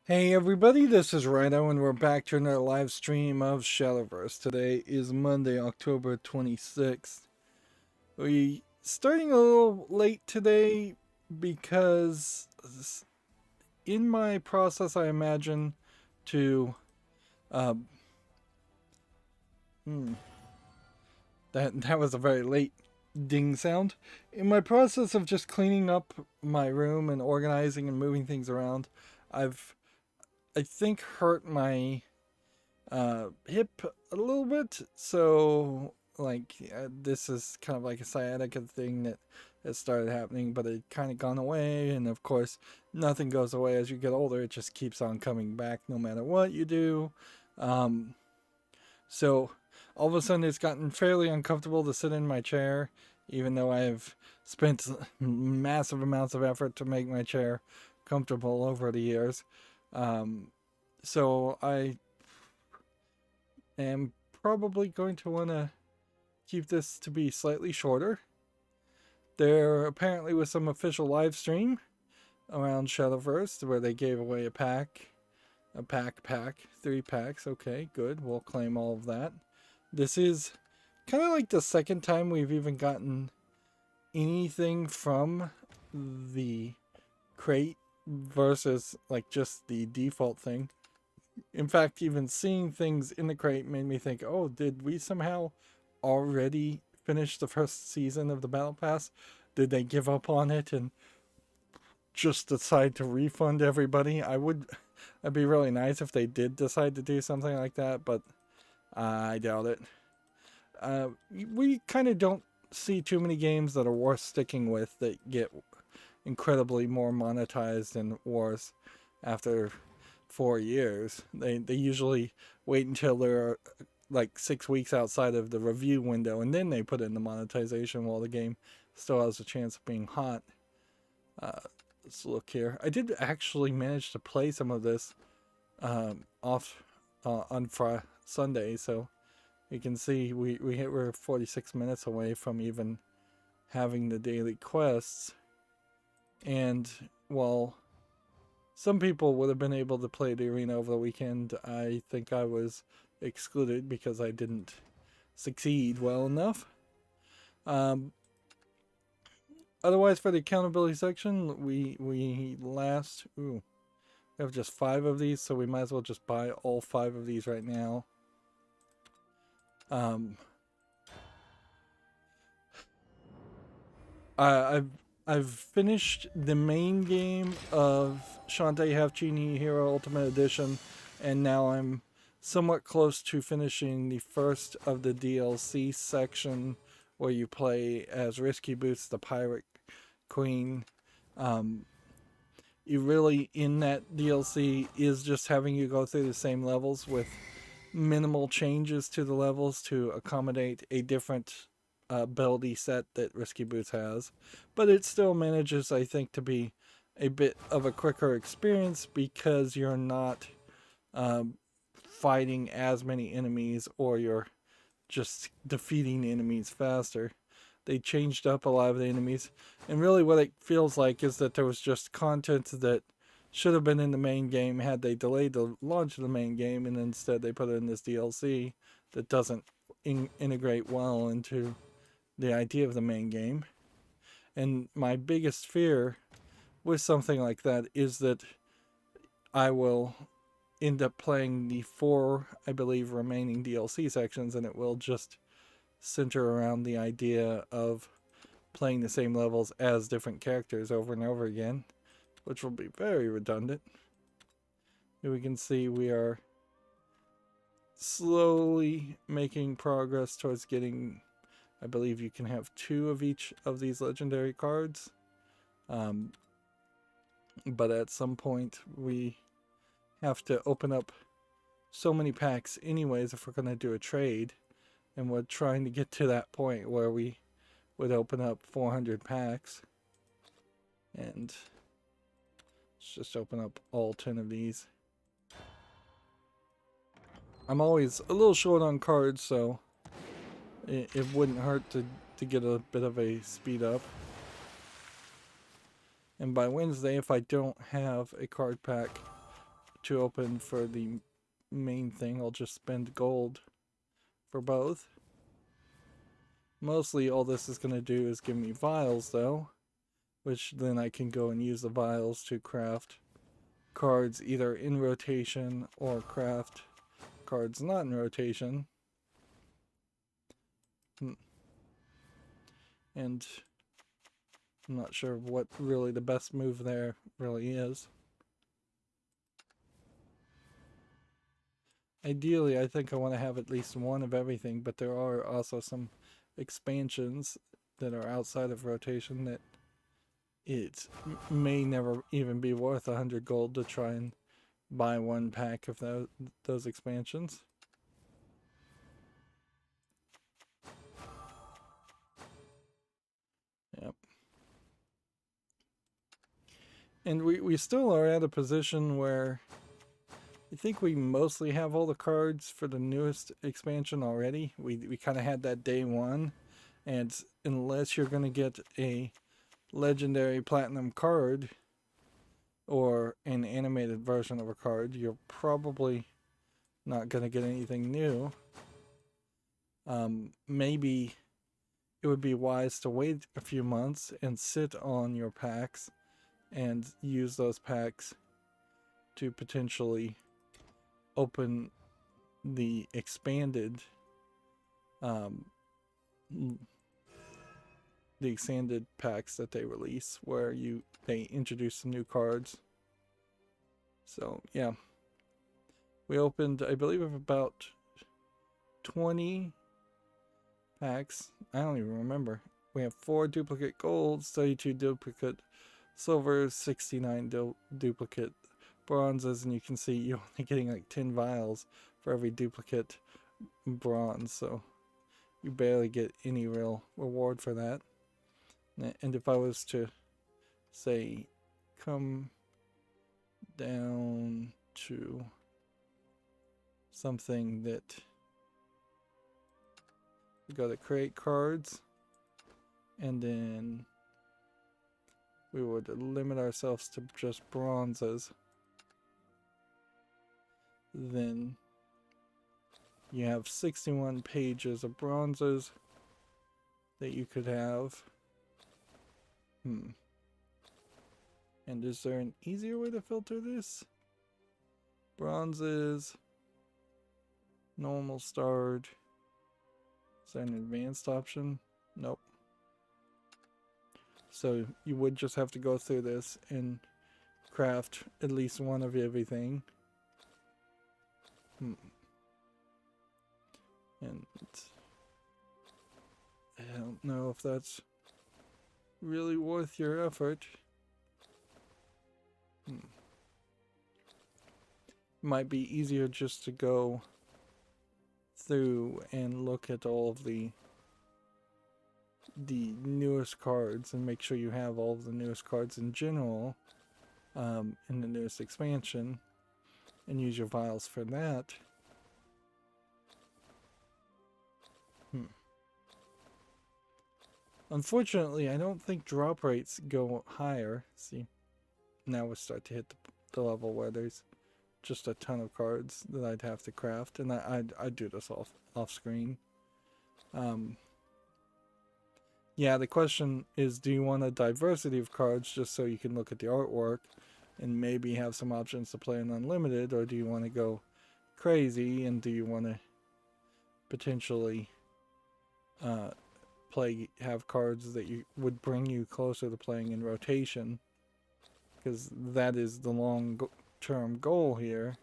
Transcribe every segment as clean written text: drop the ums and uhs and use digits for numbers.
Hey everybody, this is Rydo and we're back to another live stream of Shadowverse. Today is Monday, October 26th. We starting a little late today because in my process I imagine to uh, hmm, that was a very late ding sound. In my process of just cleaning up my room and organizing and moving things around, I've I think hurt my hip a little bit. So like this is kind of like a sciatica thing that started happening, but it kind of gone away. And of course, nothing goes away as you get older. It just keeps on coming back no matter what you do. Um, so all of a sudden, it's gotten fairly uncomfortable to sit in my chair, even though I've spent massive amounts of effort to make my chair comfortable over the years. Um, so I am probably going to want to keep this to be slightly shorter. There apparently was some official live stream around Shadowverse where they gave away a pack, 3 packs. Okay, good. We'll claim all of that. This is kind of like the second time we've even gotten anything from the crate versus like just the default thing. In fact, even seeing things in the crate made me think, oh, did we somehow already finish the first season of the Battle Pass? Did they give up on it and just decide to refund everybody? That'd be really nice if they did decide to do something like that, but I doubt it. We kind of don't see too many games that are worth sticking with that get incredibly more monetized than Wars after 4 years. They usually wait until they're like 6 weeks outside of the review window, and then they put in the monetization while the game still has a chance of being hot. Uh, let's look here. I did actually manage to play some of this off on Sunday, so you can see we're 46 minutes away from even having the daily quests. And while some people would have been able to play the arena over the weekend, I think I was excluded because I didn't succeed well enough. Um, Otherwise, for the accountability section, we last we have just 5 of these, so we might as well just buy all 5 of these right now. Um, I've finished the main game of Shantae Half Genie Hero Ultimate Edition, and now I'm somewhat close to finishing the first of the DLC section where you play as Risky Boots, the pirate queen. Um, you really, in that DLC, is just having you go through the same levels with minimal changes to the levels to accommodate a different ability set that Risky Boots has. But it still manages, I think, to be a bit of a quicker experience because you're not um, fighting as many enemies, or you're just defeating enemies faster. They changed up a lot of the enemies, and really what it feels like is that there was just content that should have been in the main game had they delayed the launch of the main game, and instead they put it in this DLC that doesn't integrate well into the idea of the main game. And my biggest fear with something like that is that I will end up playing the 4, I believe, remaining DLC sections, and it will just center around the idea of playing the same levels as different characters over and over again, which will be very redundant. Here we can see we are slowly making progress towards getting, I believe you can have 2 of each of these legendary cards. But at some point we have to open up so many packs anyways if we're going to do a trade, and we're trying to get to that point where we would open up 400 packs. And let's just open up all 10 of these. I'm always a little short on cards, so it wouldn't hurt to get a bit of a speed up. And by Wednesday, if I don't have a card pack to open for the main thing, I'll just spend gold for both. Mostly all this is going to do is give me vials though, which then I can go and use the vials to craft cards either in rotation or craft cards not in rotation. And I'm not sure what really the best move there really is. Ideally, I think I want to have at least one of everything, but there are also some expansions that are outside of rotation that it may never even be worth 100 gold to try and buy one pack of those expansions. Yep. And we still are at a position where I think we mostly have all the cards for the newest expansion already. We kind of had that day one, and unless you're going to get a legendary platinum card or an animated version of a card, you're probably not going to get anything new. Maybe it would be wise to wait a few months and sit on your packs and use those packs to potentially open the expanded packs that they release, where they introduce some new cards. So yeah, we opened, I believe, of about 20 packs. I don't even remember. We have 4 duplicate golds, 32 duplicate silvers, 69 duplicate bronzes, and you can see you're only getting like 10 vials for every duplicate bronze, so you barely get any real reward for that. And if I was to say come down to something that we go to create cards, and then we would limit ourselves to just bronzes, then you have 61 pages of bronzes that you could have. And is there an easier way to filter this? Bronzes, normal starred. Is there an advanced option? Nope. So you would just have to go through this and craft at least one of everything. And I don't know if that's really worth your effort. Might be easier just to go through and look at all of the newest cards and make sure you have all of the newest cards in general in the newest expansion, and use your vials for that. Unfortunately, I don't think drop rates go higher. See, now we start to hit the level where there's just a ton of cards that I'd have to craft, and I'd do this off screen. Yeah, the question is, do you want a diversity of cards just so you can look at the artwork and maybe have some options to play in unlimited, or do you want to go crazy, and do you want to potentially have cards that would bring you closer to playing in rotation? Because that is the long-term goal here,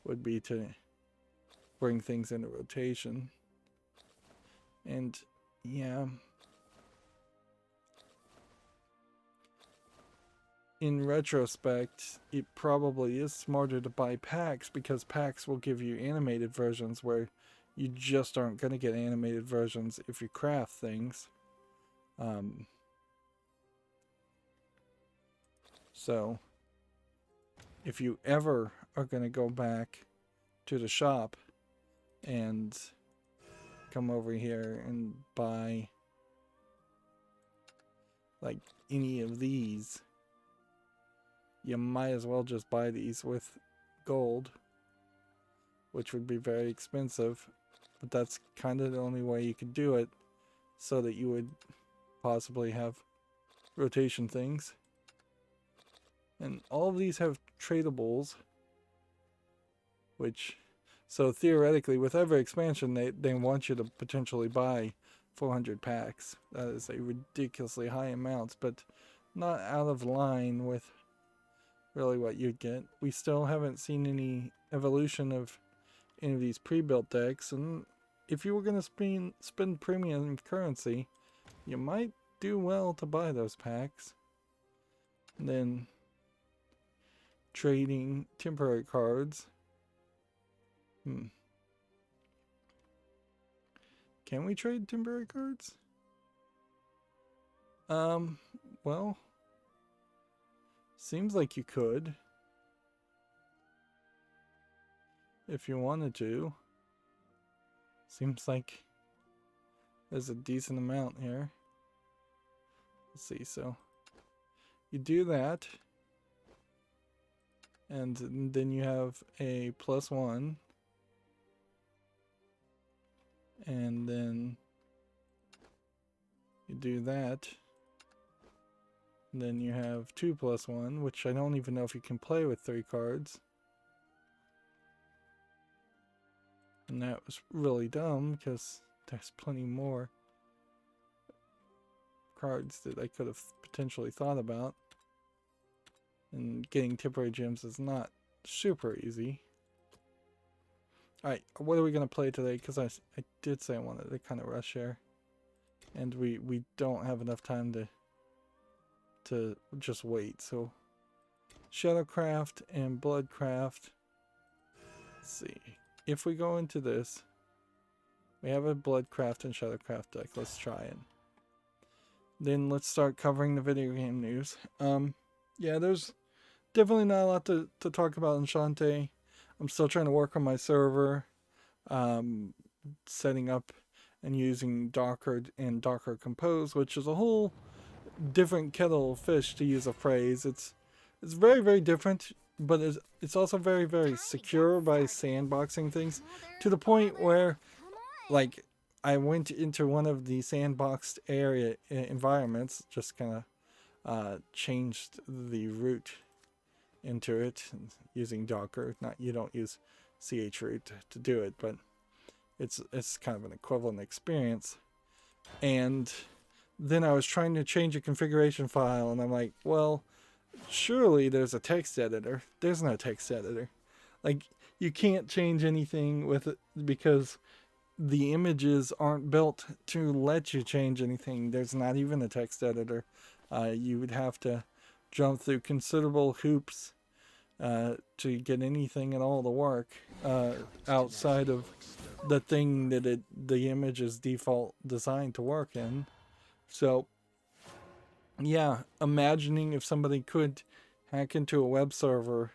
would be to bring things into rotation. And yeah, in retrospect, it probably is smarter to buy packs, because packs will give you animated versions where you just aren't going to get animated versions if you craft things. So if you ever are going to go back to the shop and come over here and buy like any of these, you might as well just buy these with gold, which would be very expensive, but that's kind of the only way you could do it, so that you would possibly have rotation things. And all of these have tradables, which, so theoretically with every expansion they want you to potentially buy 400 packs. That is a ridiculously high amount, but not out of line with really what you'd get. We still haven't seen any evolution of any of these pre-built decks, and if you were going to spend premium currency, you might do well to buy those packs. And then trading temporary cards. Can we trade temporary cards? Well, seems like you could, if you wanted to. Seems like there's a decent amount here. Let's see, so you do that, and then you have a +1, and then you do that, and then you have 2 +1, which I don't even know if you can play with 3 cards. And that was really dumb because there's plenty more cards that I could have potentially thought about. And getting temporary gems is not super easy. Alright, what are we going to play today? Because I did say I wanted to kind of rush here. And we don't have enough time to just wait. So, Shadowcraft and Bloodcraft. Let's see. If we go into this, we have a Bloodcraft and Shadowcraft deck. Let's try it. Then let's start covering the video game news. Yeah, there's definitely not a lot to talk about in Shantae. I'm still trying to work on my server, setting up and using Docker and Docker Compose, which is a whole different kettle of fish, to use a phrase. It's very, very different, but it's also very, very secure by sandboxing things to the point where, like, I went into one of the sandboxed area environments, just kind of changed the root into it using Docker. You don't use chroot to do it, but it's kind of an equivalent experience. And then I was trying to change a configuration file, and I'm like, well, surely there's a text editor. There's no text editor. Like, you can't change anything with it because the images aren't built to let you change anything. There's not even a text editor. You would have to jump through considerable hoops to get anything at all to work outside of the thing that the image is default designed to work in. So, yeah, imagining if somebody could hack into a web server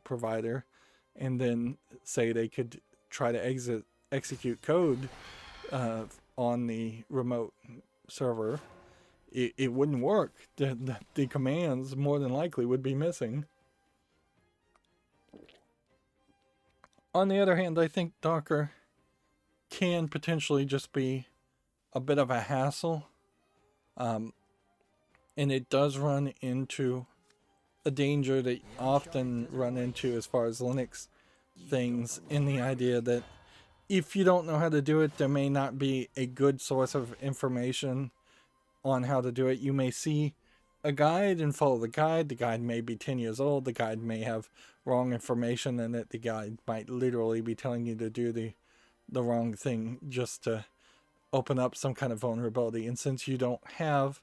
provider and then say they could try to execute code on the remote server, it wouldn't work. The commands more than likely would be missing. On the other hand, I think Docker can potentially just be a bit of a hassle, and it does run into a danger that you often run into as far as Linux things, in the idea that if you don't know how to do it, there may not be a good source of information on how to do it. You may see a guide and follow the guide. The guide may be 10 years old. The guide may have wrong information in it. The guide might literally be telling you to do the wrong thing just to open up some kind of vulnerability. And since you don't have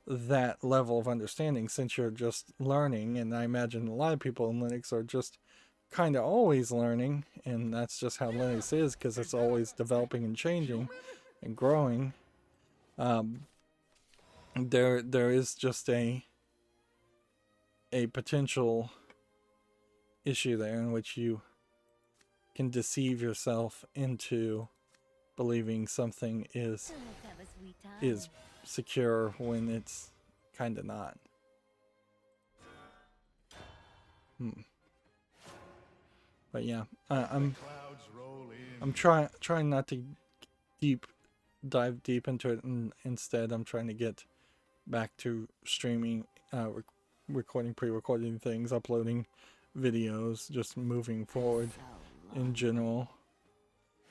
that level of understanding, since you're just learning, and I imagine a lot of people in Linux are just kind of always learning, and that's just how Linux is, because it's always developing and changing and growing, there is just a potential issue there in which you can deceive yourself into believing something is secure when it's kind of not. But yeah, I'm trying not to dive deep into it, and instead I'm trying to get back to streaming, recording, pre-recording things, uploading videos, just moving forward in general.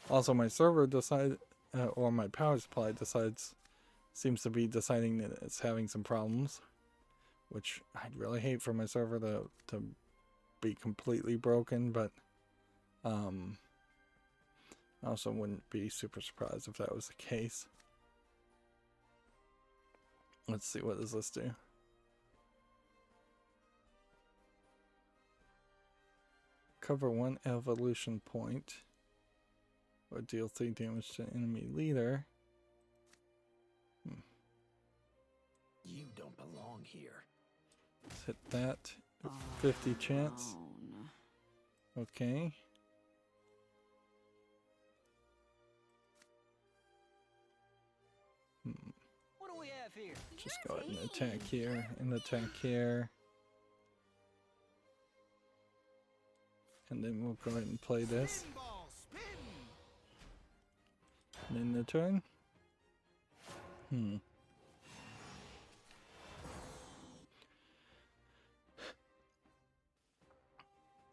Also, my server decided, or my power supply seems to be deciding that it's having some problems, which I'd really hate for my server to be completely broken, but I also wouldn't be super surprised if that was the case. Let's see, what does this do? Cover 1 evolution point, or deal 3 damage to enemy leader. You don't belong here. Let's hit that. 50 chance. Okay. What do we have here? Just go ahead and attack here and attack here. And then we'll go ahead and play this. And then the turn.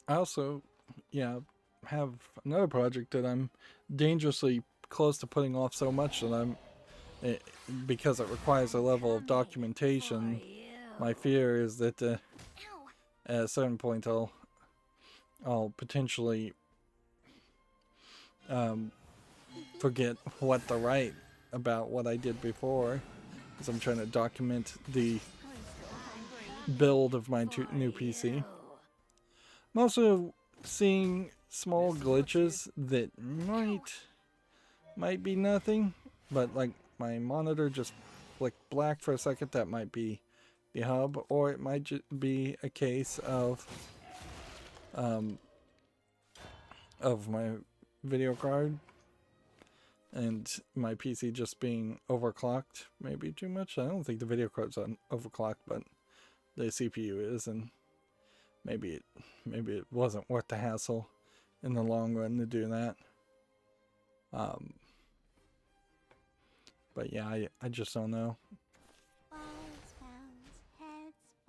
I also, yeah, have another project that I'm dangerously close to putting off so much that because it requires a level of documentation. My fear is that at a certain point I'll potentially forget what to write about what I did before, because I'm trying to document the build of my new PC. I'm also seeing small glitches that might be nothing, but like my monitor just flicked black for a second. That might be the hub, or it might just be a case of my video card and my PC just being overclocked maybe too much. I don't think the video card's overclocked, but the CPU is, and maybe it wasn't worth the hassle in the long run to do that. But yeah, I just don't know.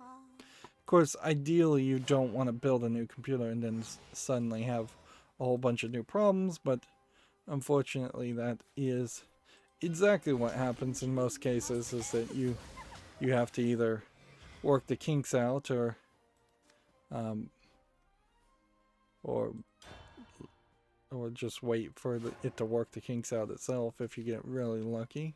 Of course, ideally you don't want to build a new computer and then suddenly have a whole bunch of new problems, but unfortunately that is exactly what happens in most cases, is that you have to either work the kinks out or just wait for it to work the kinks out itself if you get really lucky.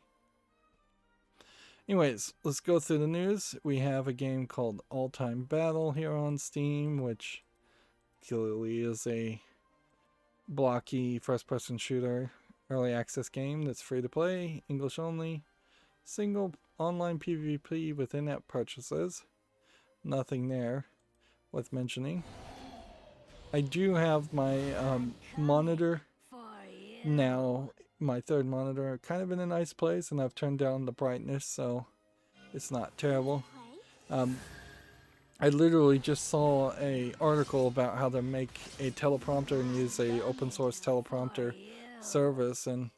Anyways, let's go through the news. We have a game called All Time Battle here on Steam, which clearly is a blocky first-person shooter early access game that's free to play, English only, single online PvP with in-app purchases. Nothing there worth mentioning. I do have my monitor now, my third monitor, kind of in a nice place, and I've turned down the brightness, so it's not terrible. I literally just saw an article about how to make a teleprompter and use a open source teleprompter service, and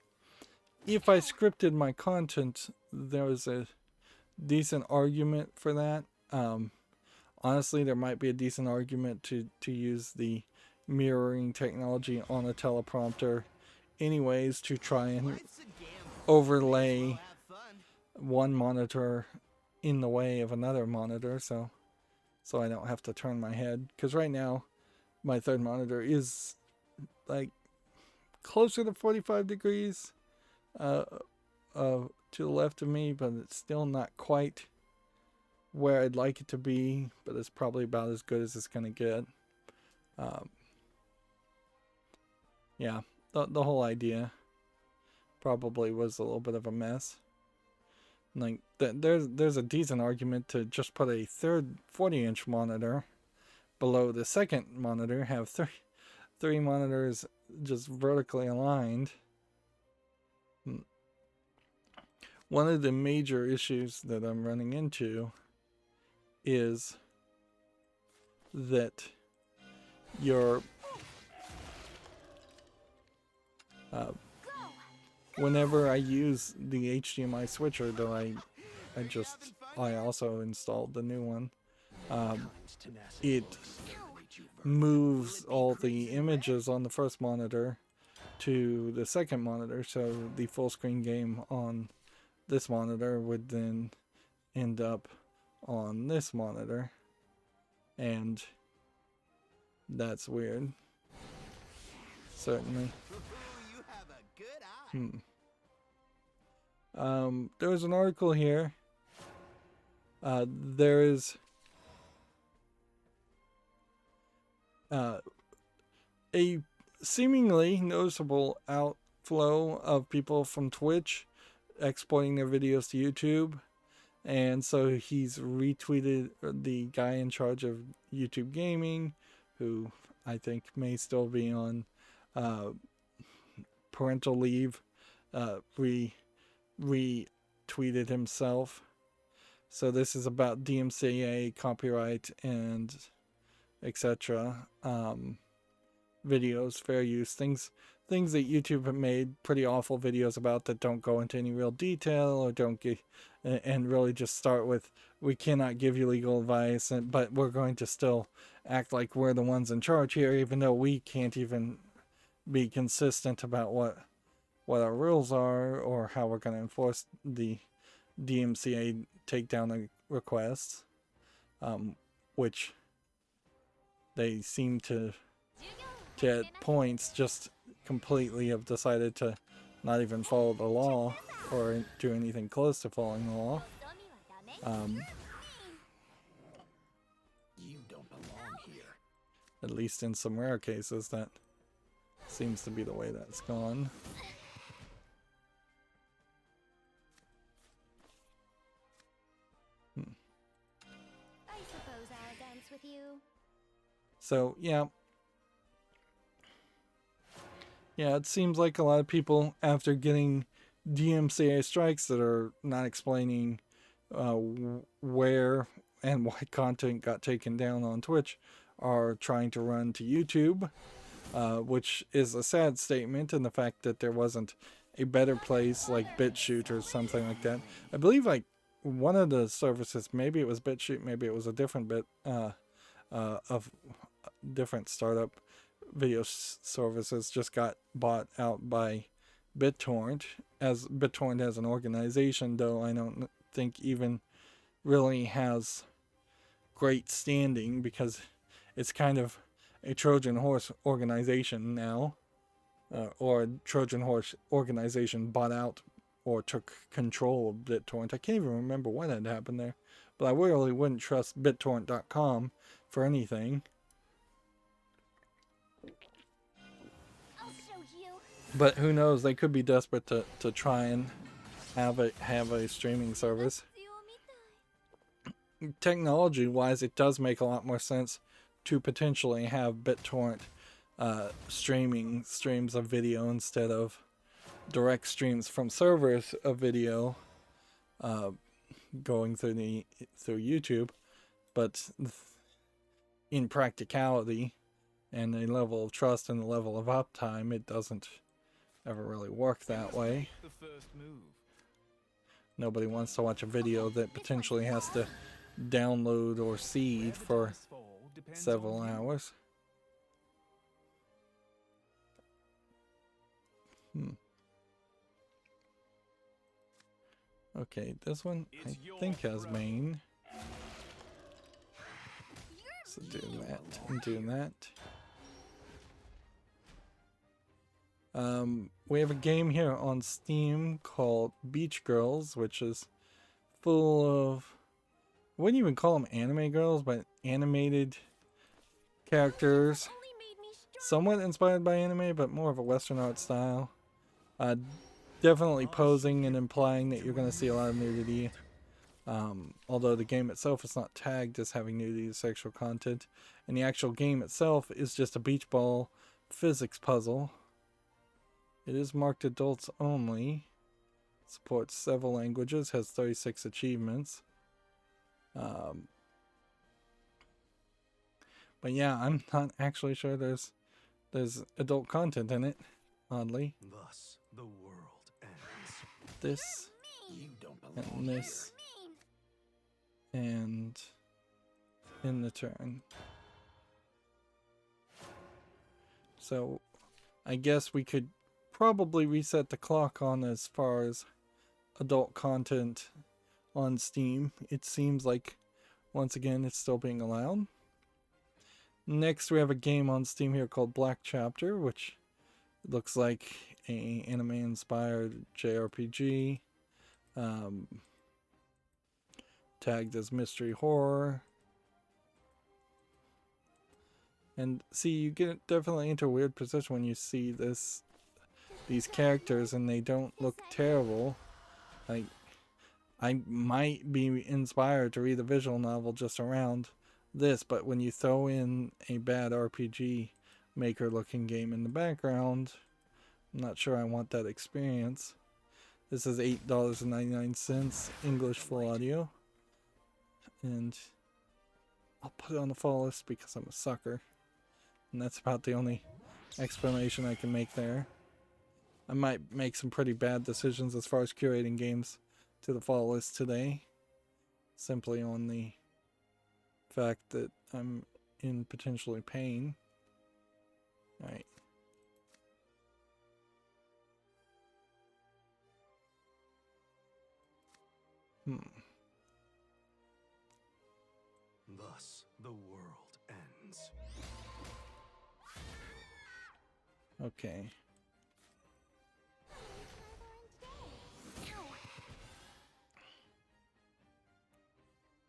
if I scripted my content, there was a decent argument for that. Honestly, there might be a decent argument to use the mirroring technology on a teleprompter anyways, to try and overlay one monitor in the way of another monitor, so I don't have to turn my head. Because right now, my third monitor is like closer to 45 degrees to the left of me, but it's still not quite where I'd like it to be, but it's probably about as good as it's gonna get. Yeah, the whole idea probably was a little bit of a mess. Like there's a decent argument to just put a third 40-inch monitor below the second monitor, have three monitors just vertically aligned. One of the major issues that I'm running into is that your whenever I use the HDMI switcher, though I also installed the new one. It moves all the images on the first monitor to the second monitor, so the full screen game on this monitor would then end up on this monitor, and that's weird. Certainly. There was an article here. There is a seemingly noticeable outflow of people from Twitch exporting their videos to YouTube, and so he's retweeted the guy in charge of YouTube Gaming, who I think may still be on parental leave, retweeted himself. So this is about DMCA, copyright, and etc. Videos, fair use, things that YouTube have made pretty awful videos about that don't go into any real detail or don't get, and really just start with, we cannot give you legal advice, but we're going to still act like we're the ones in charge here, even though we can't even be consistent about what our rules are or how we're going to enforce the DMCA takedown requests, which they seem to at points just completely have decided to not even follow the law or do anything close to following the law. You don't belong here. At least in some rare cases, that seems to be the way that's gone. I suppose I'll dance with you. So yeah, it seems like a lot of people, after getting DMCA strikes that are not explaining where and why content got taken down on Twitch, are trying to run to YouTube, which is a sad statement in the fact that there wasn't a better place like BitChute or something like that. I believe like one of the services, maybe it was BitChute, maybe it was a different of different startup video services, just got bought out by BitTorrent, as BitTorrent as an organization, though I don't think even really has great standing, because it's kind of a Trojan horse organization now, or a Trojan horse organization bought out or took control of BitTorrent. I can't even remember when that happened there, but I really wouldn't trust BitTorrent.com for anything. But who knows, they could be desperate to try and have a streaming service. Technology wise, it does make a lot more sense to potentially have BitTorrent streams of video instead of direct streams from servers of video going through YouTube. But in practicality and a level of trust and a level of uptime, it doesn't ever really work that way. Nobody wants to watch a video that potentially has to download or seed for several hours. Okay, this one I think has main. So do that and do that. We have a game here on Steam called Beach Girls, which is full of, I wouldn't even call them anime girls, but animated characters, somewhat inspired by anime, but more of a Western art style. Definitely posing and implying that you're going to see a lot of nudity, although the game itself is not tagged as having nudity or sexual content, and the actual game itself is just a beach ball physics puzzle. It is marked adults only, supports several languages, has 36 achievements. But yeah, I'm not actually sure there's adult content in it, oddly. Thus, the world ends. This You don't and belong this Mean. and in the turn. So I guess we could probably reset the clock on as far as adult content on Steam. It seems like once again it's still being allowed. Next we have a game on Steam here called Black Chapter, which looks like a anime inspired JRPG, tagged as mystery horror. And see, you get definitely into a weird position when you see these characters and they don't look terrible. Like, I might be inspired to read a visual novel just around this, but when you throw in a bad RPG maker looking game in the background, I'm not sure I want that experience. This is $8.99, English full audio. And I'll put it on the fall list because I'm a sucker. And that's about the only explanation I can make there. I might make some pretty bad decisions as far as curating games to the fall list today, simply on the fact that I'm in potentially pain. Alright. Thus, the world ends. Okay.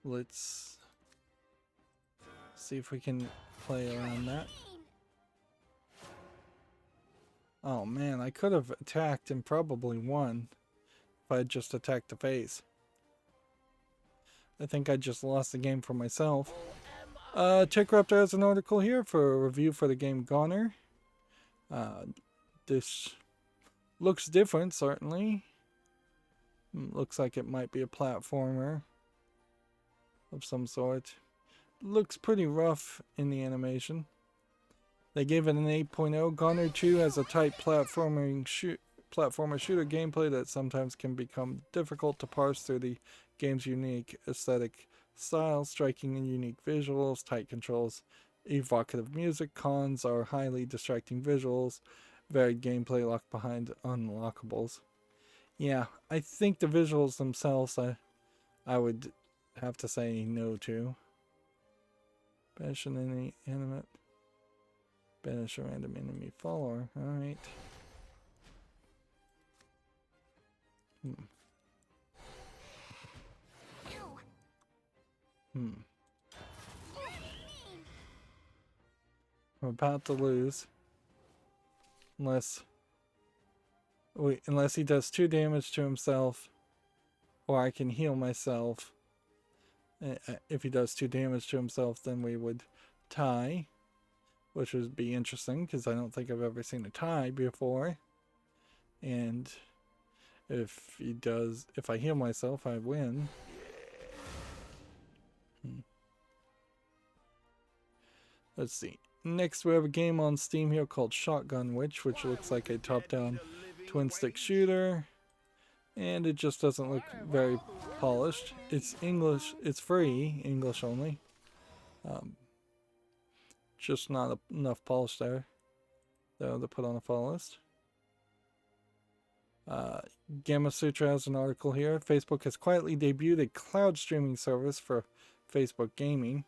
Let's see if we can play around that. Oh man, I could have attacked and probably won if I had just attacked the face. I think I just lost the game for myself. Chickraptor has an article here for a review for the game Goner. This looks different, certainly. Looks like it might be a platformer of some sort. Looks pretty rough in the animation. They gave it an 8.0. Goner 2 has a tight platformer shooter gameplay that sometimes can become difficult to parse through the game's unique aesthetic style, striking and unique visuals, tight controls, evocative music. Cons are highly distracting visuals, varied gameplay locked behind unlockables. Yeah, I think the visuals themselves I would have to say no to. Banish an enemy animate. Banish a random enemy follower. Alright. I'm about to lose. Unless he does 2 damage to himself, or I can heal myself. If he does 2 damage to himself, then we would tie, which would be interesting because I don't think I've ever seen a tie before. And if I heal myself, I win. Let's see. Next, we have a game on Steam here called Shotgun Witch, which looks like a top-down twin-stick shooter. And it just doesn't look very polished. It's English. It's free, English only. Just not enough polish there, though, to put on a follow list. Gamma Sutra has an article here. Facebook has quietly debuted a cloud streaming service for Facebook gaming,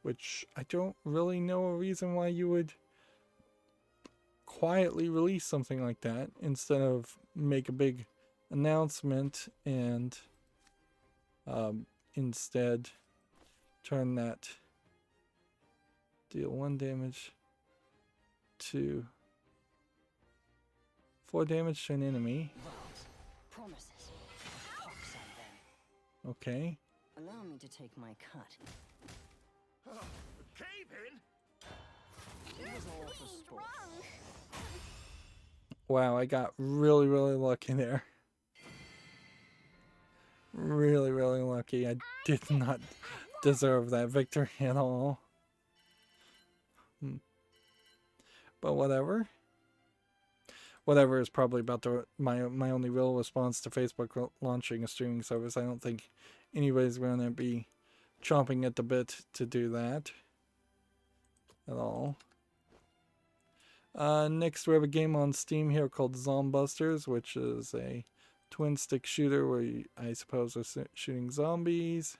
which I don't really know a reason why you would quietly release something like that instead of make a big announcement and instead turn that deal 1 damage to 4 damage to an enemy. Vows, promises, pox on them. Okay. Allow me to take my cut. Cave-in? It was all for sport. Wow, I got really, really lucky there. Really, really lucky. I did not deserve that victory at all. But whatever. Whatever is probably about my only real response to Facebook launching a streaming service. I don't think anybody's going to be chomping at the bit to do that at all. Next, we have a game on Steam here called Zombusters, which is a twin stick shooter where you, I suppose, are shooting zombies.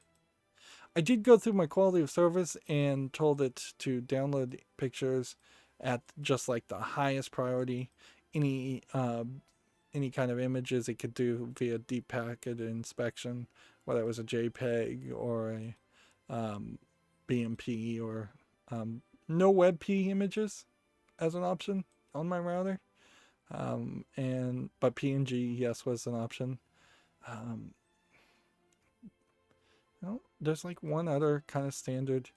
I did go through my quality of service and told it to download pictures at just like the highest priority. Any kind of images it could do via deep packet inspection, whether it was a JPEG or a BMP or no WebP images as an option on my router. But PNG, yes, was an option. There's like one other kind of standard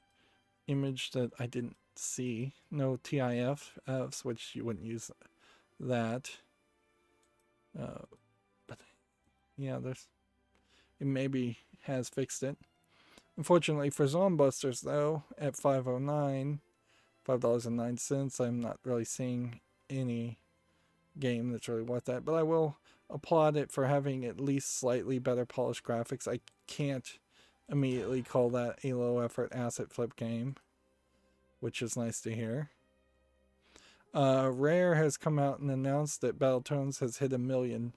image that I didn't see. No TIFs, which you wouldn't use that. But yeah, it maybe has fixed it. Unfortunately for Zombusters, though, at $5.09, I'm not really seeing any game that's really worth that. But I will applaud it for having at least slightly better polished graphics. I can't immediately call that a low effort asset flip game, which is nice to hear. Rare has come out and announced that Battletoads has hit 1 million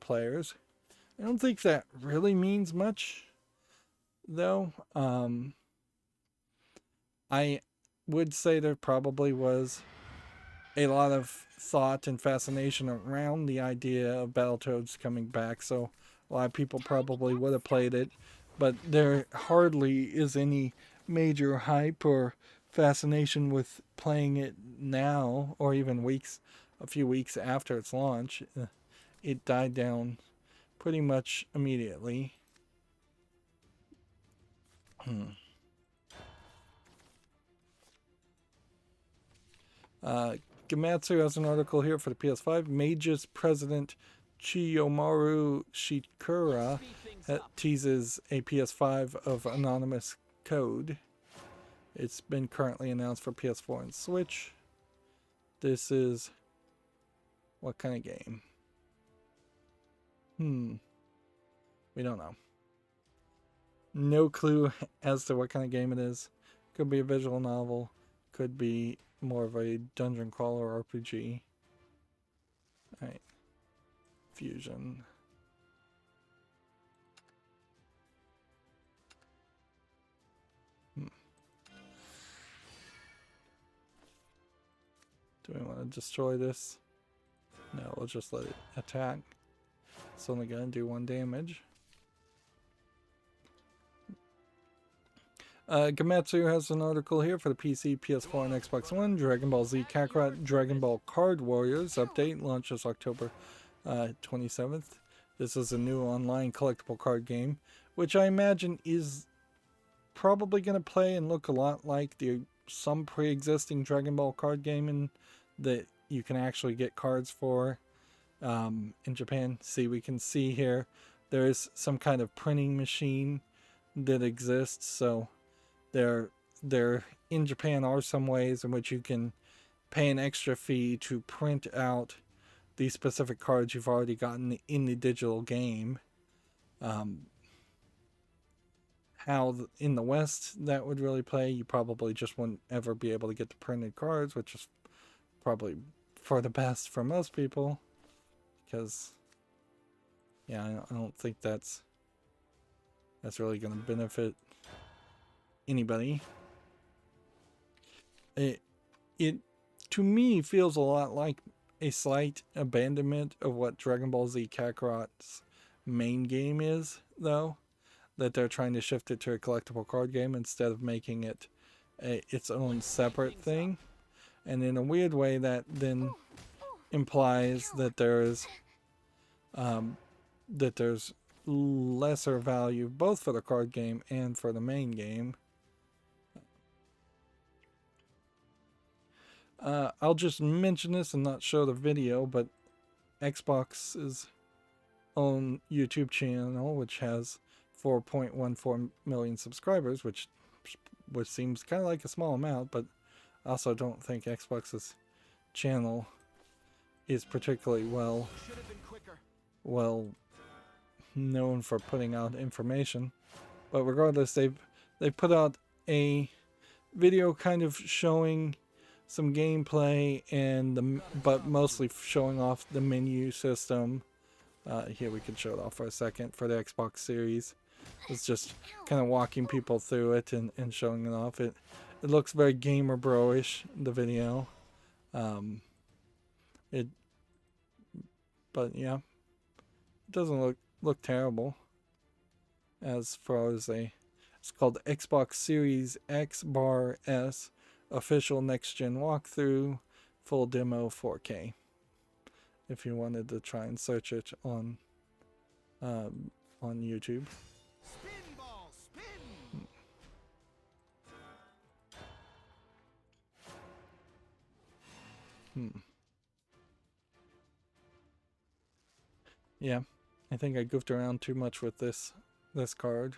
players. I don't think that really means much, though. I would say there probably was a lot of thought and fascination around the idea of Battletoads coming back, so a lot of people probably would have played it, but there hardly is any major hype or fascination with playing it now, or even a few weeks after its launch. It died down pretty much immediately. Gematsu has an article here for the PS5. Mage's president Chiyomaru Shikura teases a PS5 of anonymous code. It's been currently announced for PS4 and Switch. This is what kind of game? We don't know. No clue as to what kind of game it is. Could be a visual novel. Could be more of a dungeon crawler RPG. Alright. Fusion. Do we want to destroy this? No, we'll just let it attack. It's only going to do 1 damage. Gematsu has an article here for the PC, PS4, and Xbox One. Dragon Ball Z Kakarot Dragon Ball Card Warriors update launches October 27th. This is a new online collectible card game, which I imagine is probably going to play and look a lot like some pre-existing Dragon Ball card game that you can actually get cards for in Japan. See, we can see here there's some kind of printing machine that exists, so there in Japan are some ways in which you can pay an extra fee to print out the specific cards you've already gotten in the digital game. How in the West that would really play, you probably just wouldn't ever be able to get the printed cards, which is probably for the best for most people, because yeah, I don't think that's really going to benefit anybody. It to me feels a lot like a slight abandonment of what Dragon Ball Z Kakarot's main game is, though, that they're trying to shift it to a collectible card game instead of making it its own separate thing. And in a weird way, that then implies that there's lesser value both for the card game and for the main game. I'll just mention this and not show the video, but Xbox's own YouTube channel, which has 4.14 million subscribers, which seems kind of like a small amount, but I also don't think Xbox's channel is particularly well known for putting out information. But regardless, they put out a video kind of showing some gameplay but mostly showing off the menu system. Here we can show it off for a second for the Xbox Series. It's just kind of walking people through it and showing it off. It looks very gamer bro-ish, the video. But yeah, it doesn't look terrible. As far as it's called Xbox Series X Bar S official next gen walkthrough, full demo 4K. If you wanted to try and search it on YouTube. Spin ball, spin. Yeah, I think I goofed around too much with this card.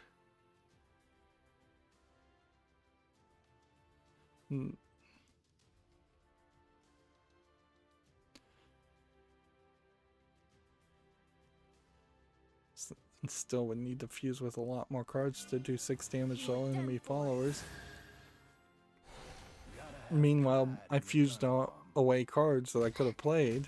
Still would need to fuse with a lot more cards to do 6 damage to all enemy followers. Meanwhile, I fused away cards that I could have played.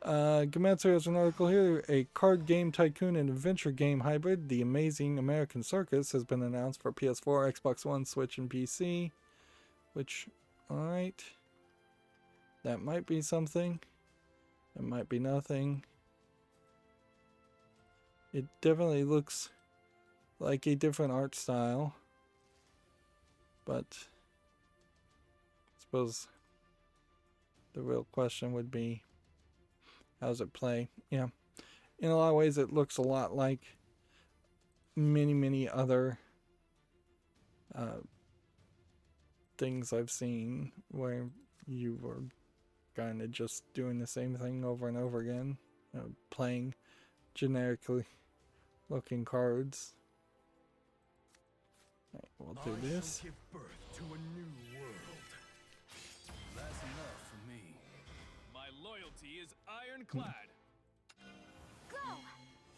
Dmca has an article here. A card game tycoon and adventure game hybrid, The Amazing American Circus, has been announced for PS4, Xbox One, Switch, and PC. Which, alright. That might be something. It might be nothing. It definitely looks like a different art style. But I suppose the real question would be, how does it play? Yeah, in a lot of ways it looks a lot like many other things I've seen where you were kind of just doing the same thing over and over again, playing generically looking cards. Right, we'll do this. Give birth to a new world. That's enough for me. My loyalty is ironclad. Go!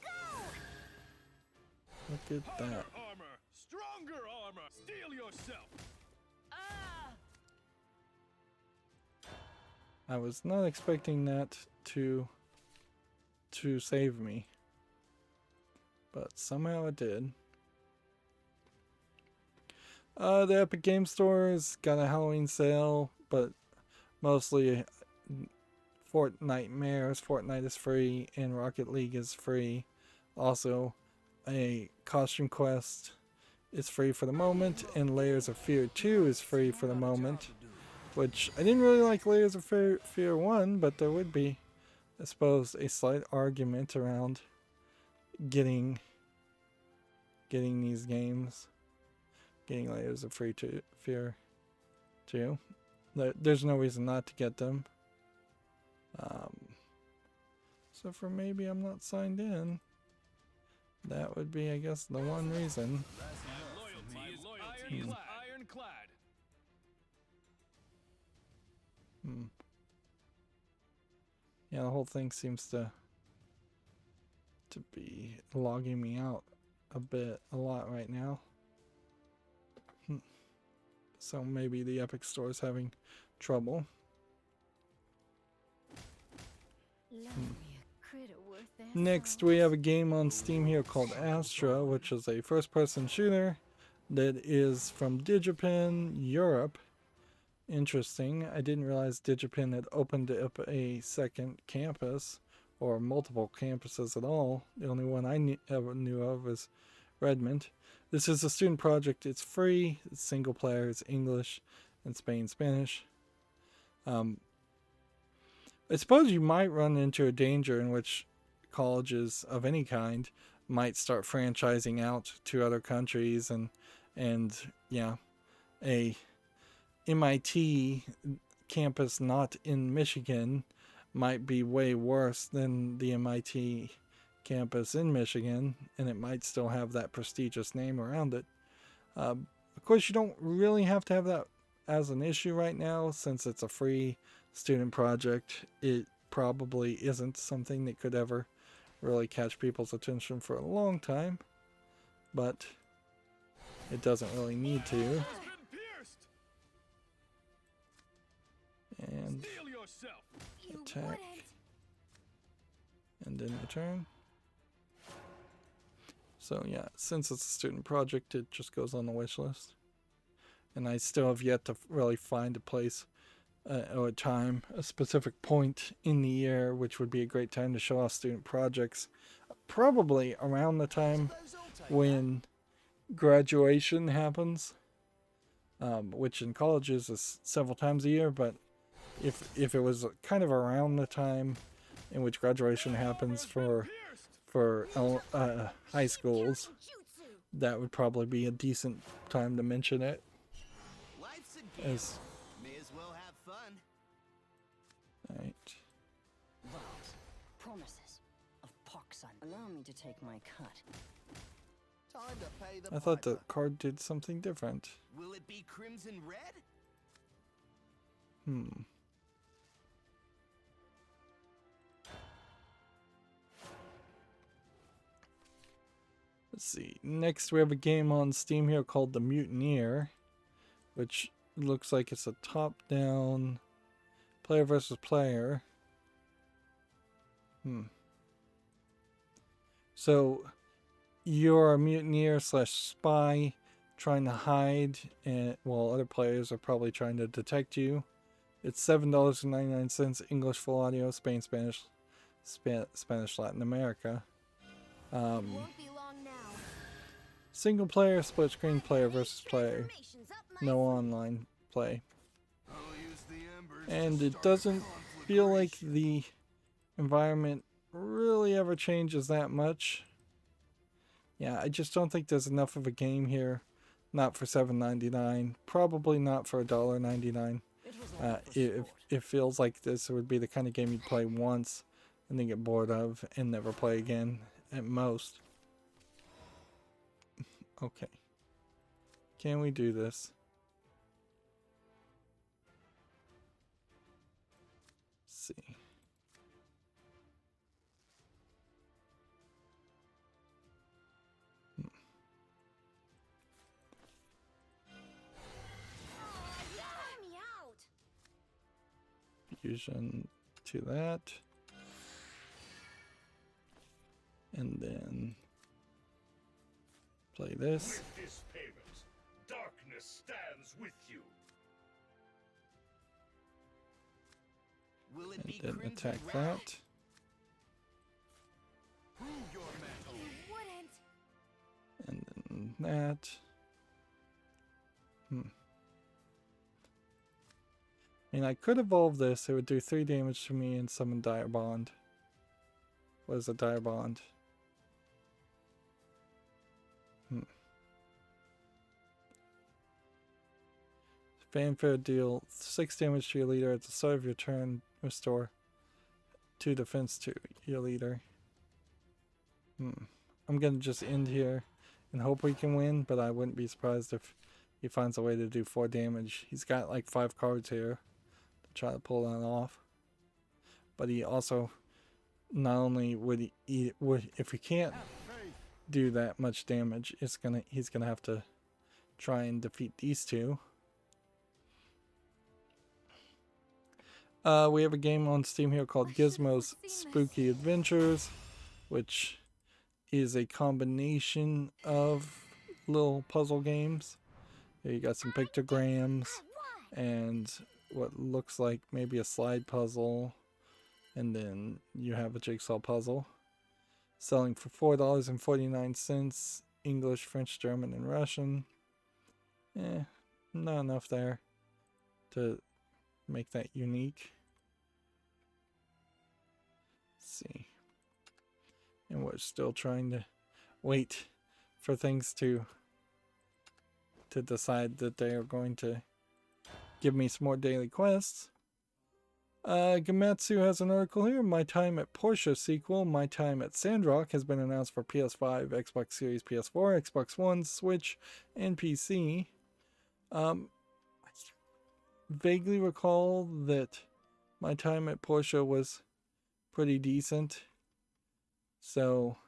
Go! Look at that. Harder armor, stronger armor. Steel yourself. I was not expecting that to save me, but somehow it did. The Epic Game Store's got a Halloween sale, but mostly Fortnite is free, and Rocket League is free. Also, a Costume Quest is free for the moment, and Layers of Fear 2 is free for the moment. Which, I didn't really like Layers of Fear 1, but there would be, I suppose, a slight argument around getting these games. Getting Layers of Fear 2. There's no reason not to get them. So for maybe I'm not signed in. That would be, I guess, the one reason. My loyalty is ironclad. Yeah, the whole thing seems to be logging me out a lot right now. So maybe the Epic Store is having trouble. Next, we have a game on Steam here called Astra, which is a first-person shooter that is from Digipen Europe. Interesting. I didn't realize Digipen had opened up a second campus, or multiple campuses at all. The only one I ever knew of is Redmond. This is a student project. It's free. It's single player. It's English and Spanish. I suppose you might run into a danger in which colleges of any kind might start franchising out to other countries, and yeah, a MIT campus not in Michigan might be way worse than the MIT campus in Michigan, and it might still have that prestigious name around it. Of Of course, you don't really have to have that as an issue right now, since it's a free student project. It probably isn't something that could ever really catch people's attention for a long time, but it doesn't really need to. Has been pierced. And Steel yourself. You attack, wouldn't. and then return. So yeah, since it's a student project, it just goes on the wish list. And I still have yet to really find a place or a time, a specific point in the year, which would be a great time to show off student projects. Probably around the time when graduation happens, which in colleges is several times a year, but if it was kind of around the time in which graduation happens for high schools, that would probably be a decent time to mention it. Life's a game. As May as well have fun. right, Vows, promises of pox on. Allow me to take my cut. Time to pay the I thought the piper. card did something different. Will it be crimson red? Let's see. Next, we have a game on Steam here called The Mutineer, which looks like it's a top-down player versus player. So, you're a mutineer slash spy trying to hide, while other players are probably trying to detect you. It's $7.99, English full audio, Spain, Spanish, Spanish, Latin America. Won't be long now. Single player, split screen, player versus player. Transformation's up my No online play. I'll use the embers And to it start doesn't feel like conflagration. the environment really ever changes that much. Yeah, I just don't think there's enough of a game here. Not for $7.99. Probably not for $1.99. It was all for It sport. feels like this would be the kind of game you'd play once and then get bored of and never play again at most. Okay. Can we do this? Let's see. Let me out. Fusion to that. And then play this. With this payment, darkness stands with you. Will it And be then crimson attack red? that. Prove your mettle. You wouldn't. And then that. And I could evolve this. It would do 3 damage to me and summon Dire Bond. What is a Dire Bond? Fanfare, deal 6 damage to your leader at the start of your turn. Restore 2 defense to your leader. I'm gonna just end here and hope we can win, but I wouldn't be surprised if he finds a way to do 4 damage. He's got like 5 cards here to try to pull that off. But he also, not only would he if he can't do that much damage, he's gonna have to try and defeat these 2. We have a game on Steam here called Gizmo's Spooky Adventures, which is a combination of little puzzle games. Here you got some pictograms and what looks like maybe a slide puzzle, and then you have a jigsaw puzzle. Selling for $4.49, English, French, German, and Russian. Not enough there to make that unique. Let's see. And we're still trying to wait for things to decide that they are going to give me some more daily quests. Gamatsu has an article here. My Time at Porsche sequel, My Time at Sandrock, has been announced for PS5, Xbox Series, PS4, Xbox One, Switch, and PC. I vaguely recall that my time at Porsche was pretty decent, so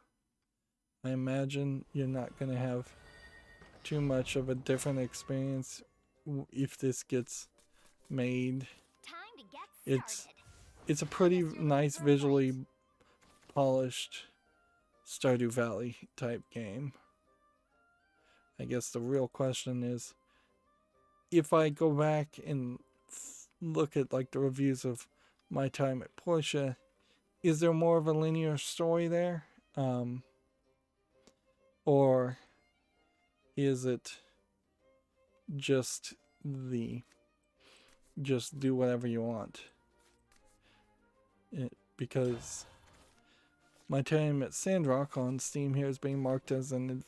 I imagine you're not going to have too much of a different experience if this gets made. Time to get started. It's a pretty nice, visually polished Stardew Valley type game. I guess the real question is, if I go back and look at like the reviews of my time at Porsche, is there more of a linear story there? Or is it just do whatever you want? Because my time at Sandrock on Steam here is being marked as an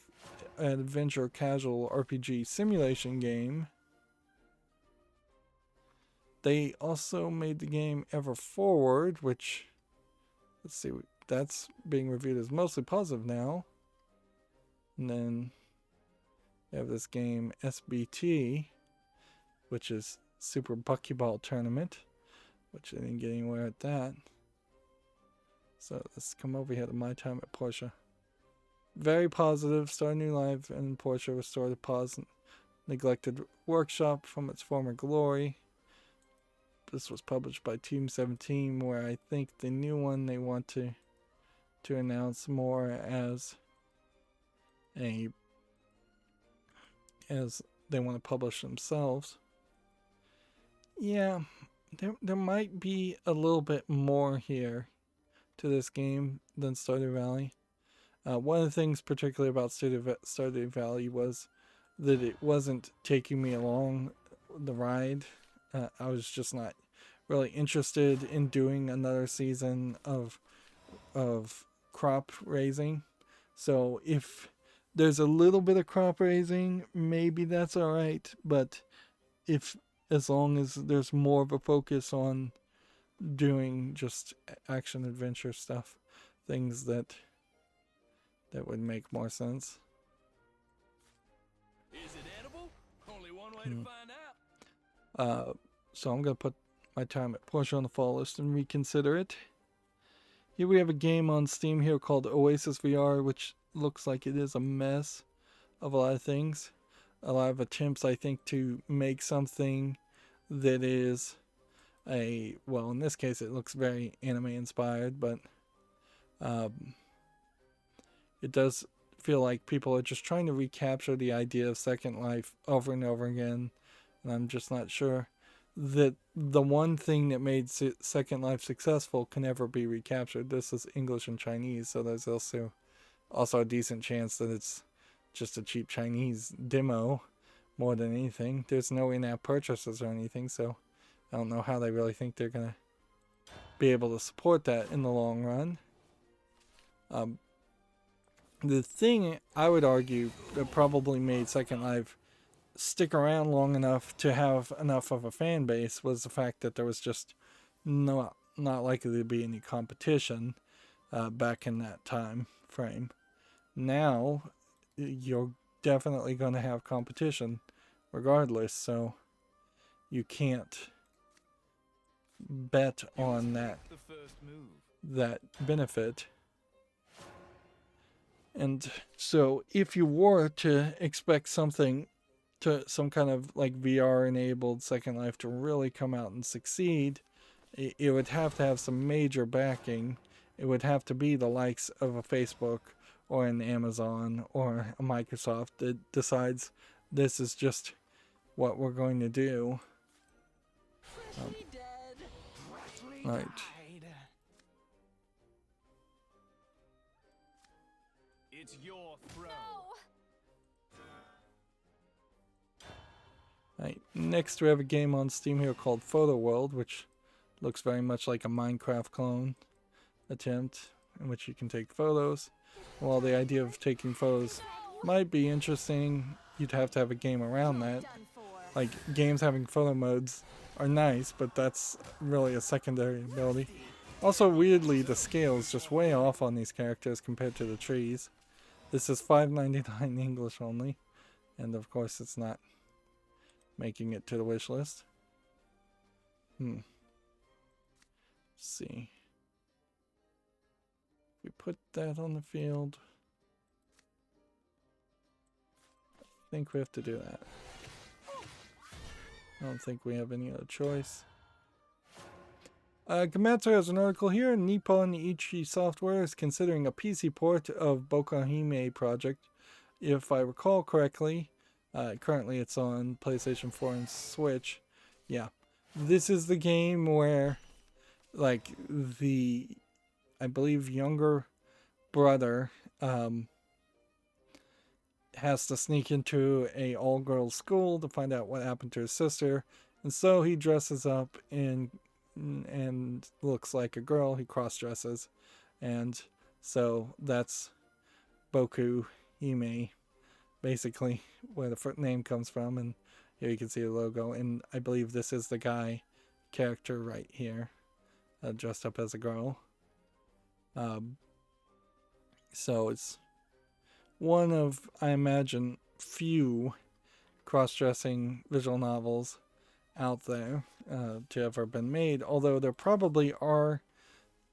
adventure casual RPG simulation game. They also made the game Ever Forward, which, let's see, that's being reviewed as mostly positive now. And then they have this game SBT, which is Super Buckyball Tournament, which I didn't get anywhere at that. So let's come over here to my time at Porsche. Very positive. Start new life and Porsche restored a paused, neglected workshop from its former glory. This was published by Team 17, where I think the new one they want to announce more as they want to publish themselves. Yeah, there might be a little bit more here to this game than Stardew Valley. One of the things particularly about Stardew Valley was that it wasn't taking me along the ride. I was just not really interested in doing another season of crop raising. So if there's a little bit of crop raising, maybe that's all right. But as long as there's more of a focus on doing just action adventure stuff, things that would make more sense. Is it edible? Only one way to find out. So I'm going to put my time at Porsche on the fall list and reconsider it. Here we have a game on Steam here called Oasis Vr, which looks like it is a mess of a lot of things. A lot of attempts, I think, to make something that is well, in this case it looks very anime inspired, but it does feel like people are just trying to recapture the idea of Second Life over and over again, and I'm just not sure that the one thing that made Second Life successful can ever be recaptured. This is English and Chinese, so there's also a decent chance that it's just a cheap Chinese demo more than anything. There's no in-app purchases or anything, so I don't know how they really think they're going to be able to support that in the long run. The thing I would argue that probably made Second Life stick around long enough to have enough of a fan base was the fact that there was just not likely to be any competition back in that time frame. Now you're definitely going to have competition regardless, so you can't bet on that benefit. And so if you were to expect some kind of like VR enabled Second Life to really come out and succeed, it would have to have some major backing. It would have to be the likes of a Facebook or an Amazon or a Microsoft that decides this is just what we're going to do. Right. It's your throne. Right. Next we have a game on Steam here called Photo World, which looks very much like a Minecraft clone attempt in which you can take photos. While the idea of taking photos might be interesting, you'd have to have a game around that. Like, games having photo modes are nice, but that's really a secondary ability. Also, weirdly, the scale is just way off on these characters compared to the trees. This is $5.99 English only, and of course it's not making it to the wish list. Let's see. We put that on the field. I think we have to do that. I don't think we have any other choice. Komatsu has an article here. Nippon Ichi Software is considering a PC port of Bokuhime project. If I recall correctly, currently it's on PlayStation 4 and Switch. Yeah. This is the game where, like, the, I believe, younger brother has to sneak into a all-girls school to find out what happened to his sister. And so he dresses up and looks like a girl. He cross-dresses. And so that's Boku Hime, basically, where the name comes from. And here you can see the logo. And I believe this is the guy character right here, dressed up as a girl. So it's one of, I imagine, few cross-dressing visual novels out there to ever been made, although there probably are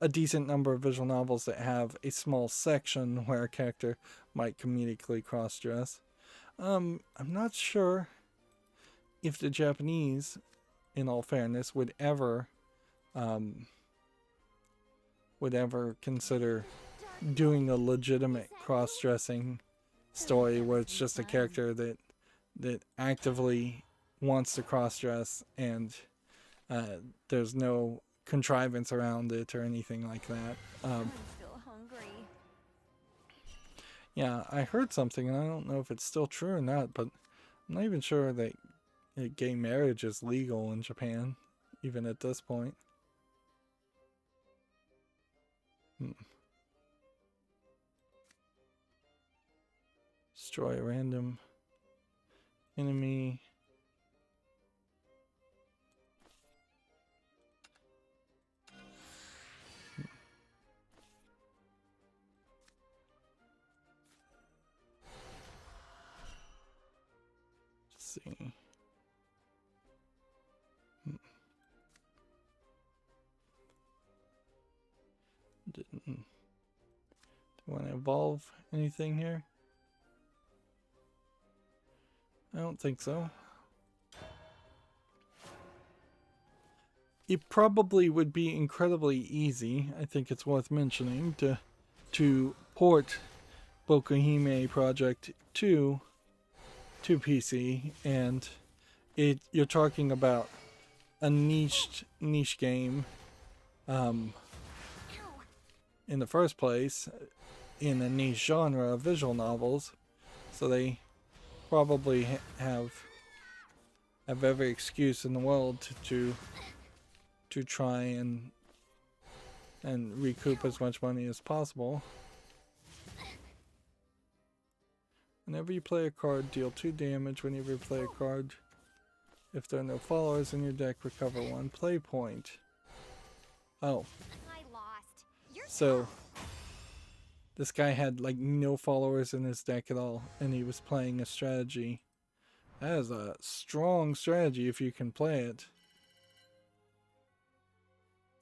a decent number of visual novels that have a small section where a character might comedically cross-dress. I'm not sure if the Japanese, in all fairness, would ever consider doing a legitimate cross-dressing story where it's just a character that actively wants to cross-dress and there's no contrivance around it or anything like that. I'm still hungry. Yeah, I heard something and I don't know if it's still true or not, but I'm not even sure that gay marriage is legal in Japan, even at this point. Destroy a random enemy. Let's see. Didn't want to evolve anything here? I don't think so. It probably would be incredibly easy, I think it's worth mentioning, to port Bokuhime project to PC, and you're talking about a niche game in the first place, in a niche genre of visual novels, so they probably have every excuse in the world to try and recoup as much money as possible. Whenever you play a card, deal 2 damage. Whenever you play a card, if there are no followers in your deck, recover 1 play point. Oh. I lost. So this guy had like no followers in his deck at all, and he was playing a strategy. That is a strong strategy if you can play it.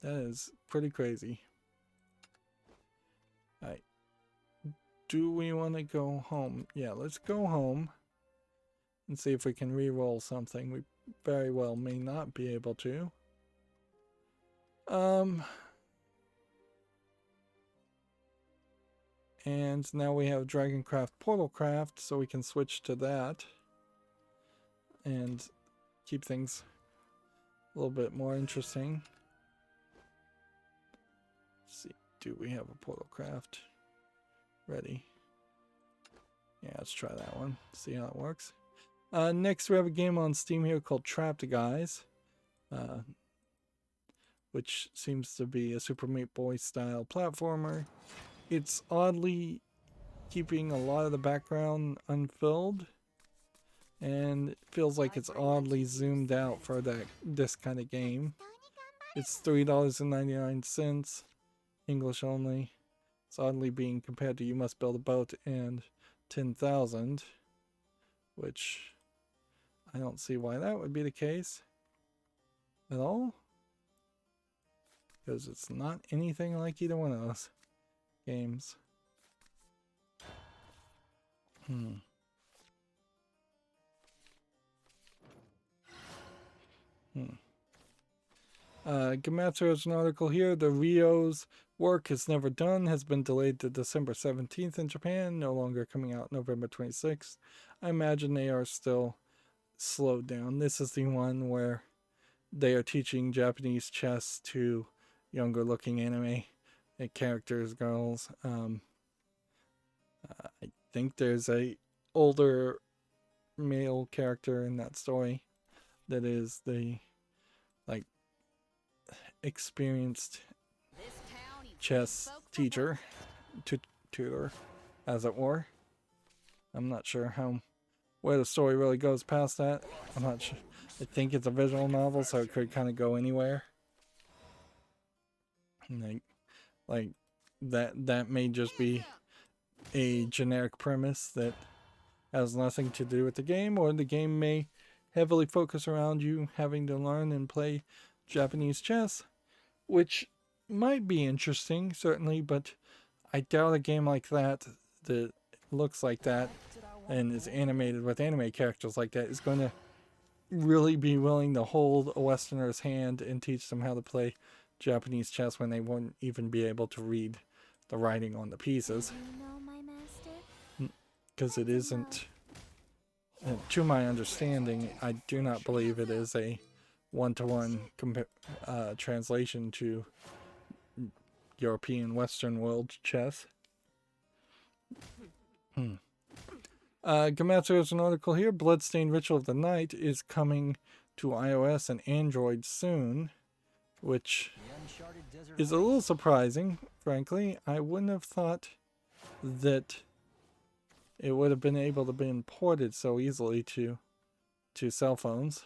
That is pretty crazy. Alright. Do we want to go home? Yeah, let's go home and see if we can re-roll something. We very well may not be able to. And now we have Dragoncraft Portalcraft, so we can switch to that and keep things a little bit more interesting. Let's see, do we have a Portalcraft ready? Yeah, let's try that one, see how it works. Next we have a game on Steam here called Trapped Guys, which seems to be a Super Meat Boy style platformer. It's oddly keeping a lot of the background unfilled, and it feels like it's oddly zoomed out for this kind of game. It's $3.99, English only. It's oddly being compared to You Must Build a Boat and 10,000, which I don't see why that would be the case at all. Because it's not anything like either one of those games. Gamatsu has an article here. The Rio's work is never done, has been delayed to December 17th in Japan, no longer coming out November 26th. I imagine they are still slowed down. This is the one where they are teaching Japanese chess to younger looking anime characters, girls. I think there's a older male character in that story that is the like experienced chess teacher, tutor, as it were. I'm not sure where the story really goes past that. I'm not sure. I think it's a visual novel, so it could kind of go anywhere. Like that may just be a generic premise that has nothing to do with the game, or the game may heavily focus around you having to learn and play Japanese chess, which might be interesting, certainly, but I doubt a game like that looks like that and is animated with anime characters like that is going to really be willing to hold a Westerner's hand and teach them how to play Japanese chess when they won't even be able to read the writing on the pieces. You know my master? Because it isn't, to my understanding, I do not believe it is a one-to-one translation to European Western world chess. Gamatsu has an article here. Bloodstained Ritual of the Night is coming to iOS and Android soon, which is a little surprising, frankly. I wouldn't have thought that it would have been able to be ported so easily to cell phones.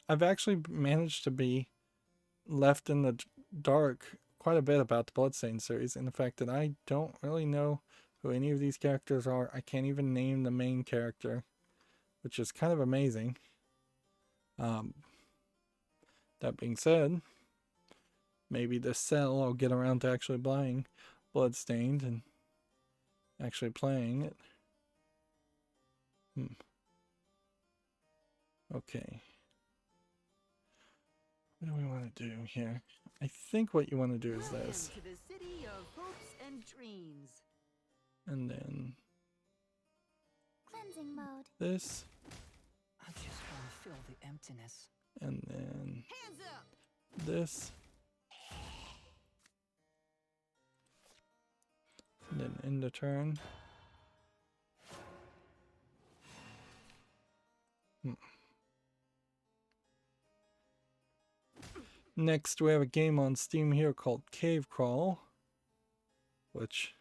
I've actually managed to be left in the dark quite a bit about the Bloodstained series, and the fact that I don't really know who any of these characters are. I can't even name the main character, which is kind of amazing. That being said, maybe this sell I'll get around to actually buying Bloodstained and actually playing it. Okay. What do we want to do here? I think what you want to do is this. To the city of hopes and dreams. And then Cleansing mode. this. I just want to fill the emptiness. And then Hands up! this. And then end the turn. Next, we have a game on Steam here called Cave Crawl, which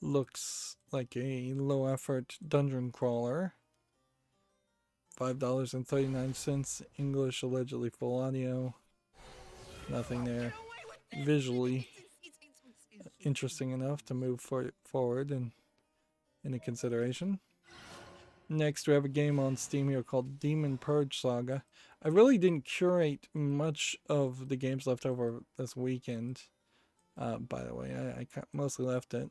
looks like a low-effort dungeon crawler. $5.39, English, allegedly full audio. Nothing there. Visually interesting enough to move forward and into consideration. Next, we have a game on Steam here called Purge Saga. I really didn't curate much of the games left over this weekend. By the way, I mostly left it.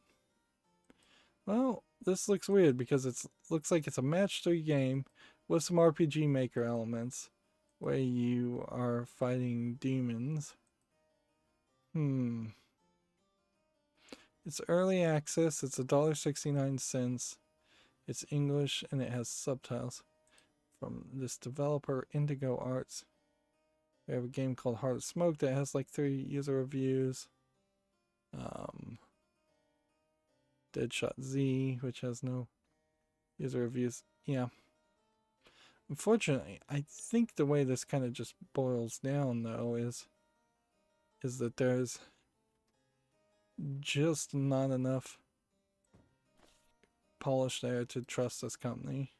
Well, this looks weird because it looks like it's a match 3 game with some RPG Maker elements where you are fighting demons. It's early access. It's $1.69. It's English and it has subtitles from this developer, Indigo Arts. We have a game called Heart of Smoke that has like 3 user reviews. Deadshot Z, which has no user reviews. Yeah. Unfortunately, I think the way this kind of just boils down, though, is that there's just not enough polish there to trust this company.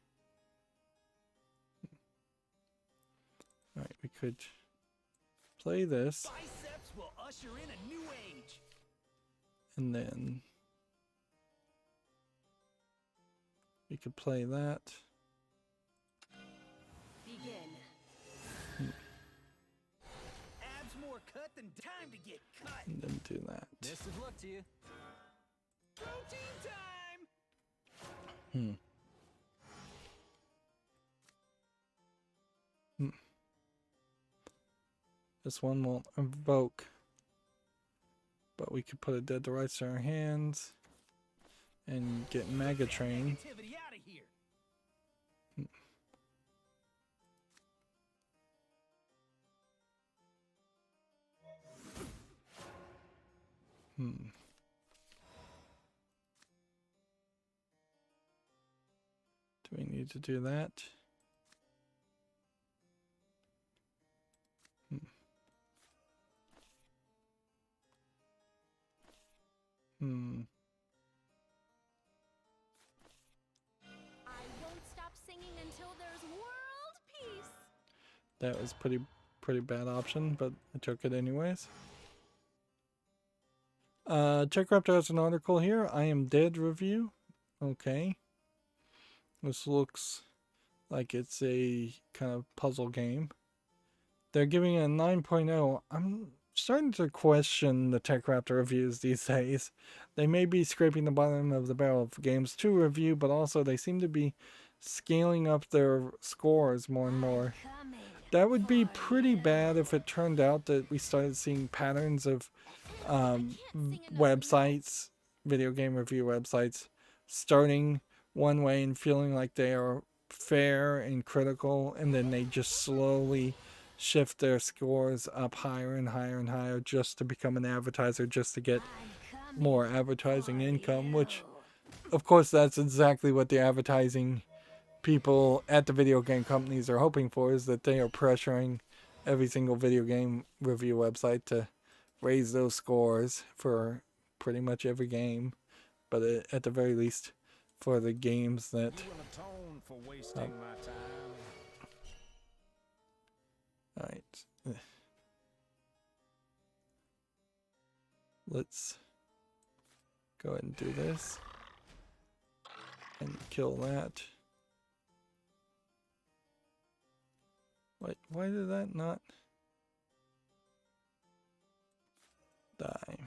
Alright, we could play this. Biceps will usher in a new age. And then we could play that. cut, then time to get cut. And then do that. Best of luck to you. Protein time. This one won't invoke, but we could put a Dead to Rights in our hands and get Mega Train. Negativity out of here. Do we need to do that? I won't stop singing until there's world peace. That was pretty bad option, but I took it anyways. Tech Raptor has an article here. I Am Dead review. Okay. This looks like it's a kind of puzzle game. They're giving it a 9.0. I'm starting to question the Tech Raptor reviews these days. They may be scraping the bottom of the barrel of games to review, but also they seem to be scaling up their scores more and more. That would be pretty bad if it turned out that we started seeing patterns of websites, video game review websites, starting one way and feeling like they are fair and critical, and then they just slowly shift their scores up higher and higher and higher just to become an advertiser, just to get more advertising income, which of course that's exactly what the advertising people at the video game companies are hoping for, is that they are pressuring every single video game review website to raise those scores for pretty much every game, but at the very least for the games that For wasting my time. Alright. Let's go ahead and do this. And kill that. Wait, why did that not die?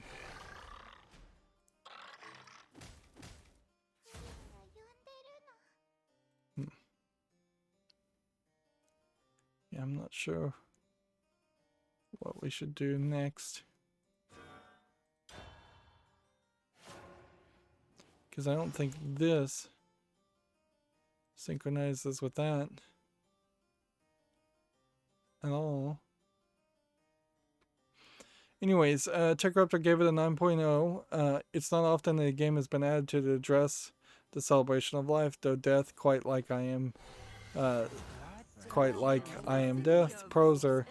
Yeah, I'm not sure what we should do next, because I don't think this synchronizes with that at all. Anyways, TechRaptor gave it a 9.0. It's not often that a game has been added to address the celebration of life, though death, quite like I Am Death. Pros are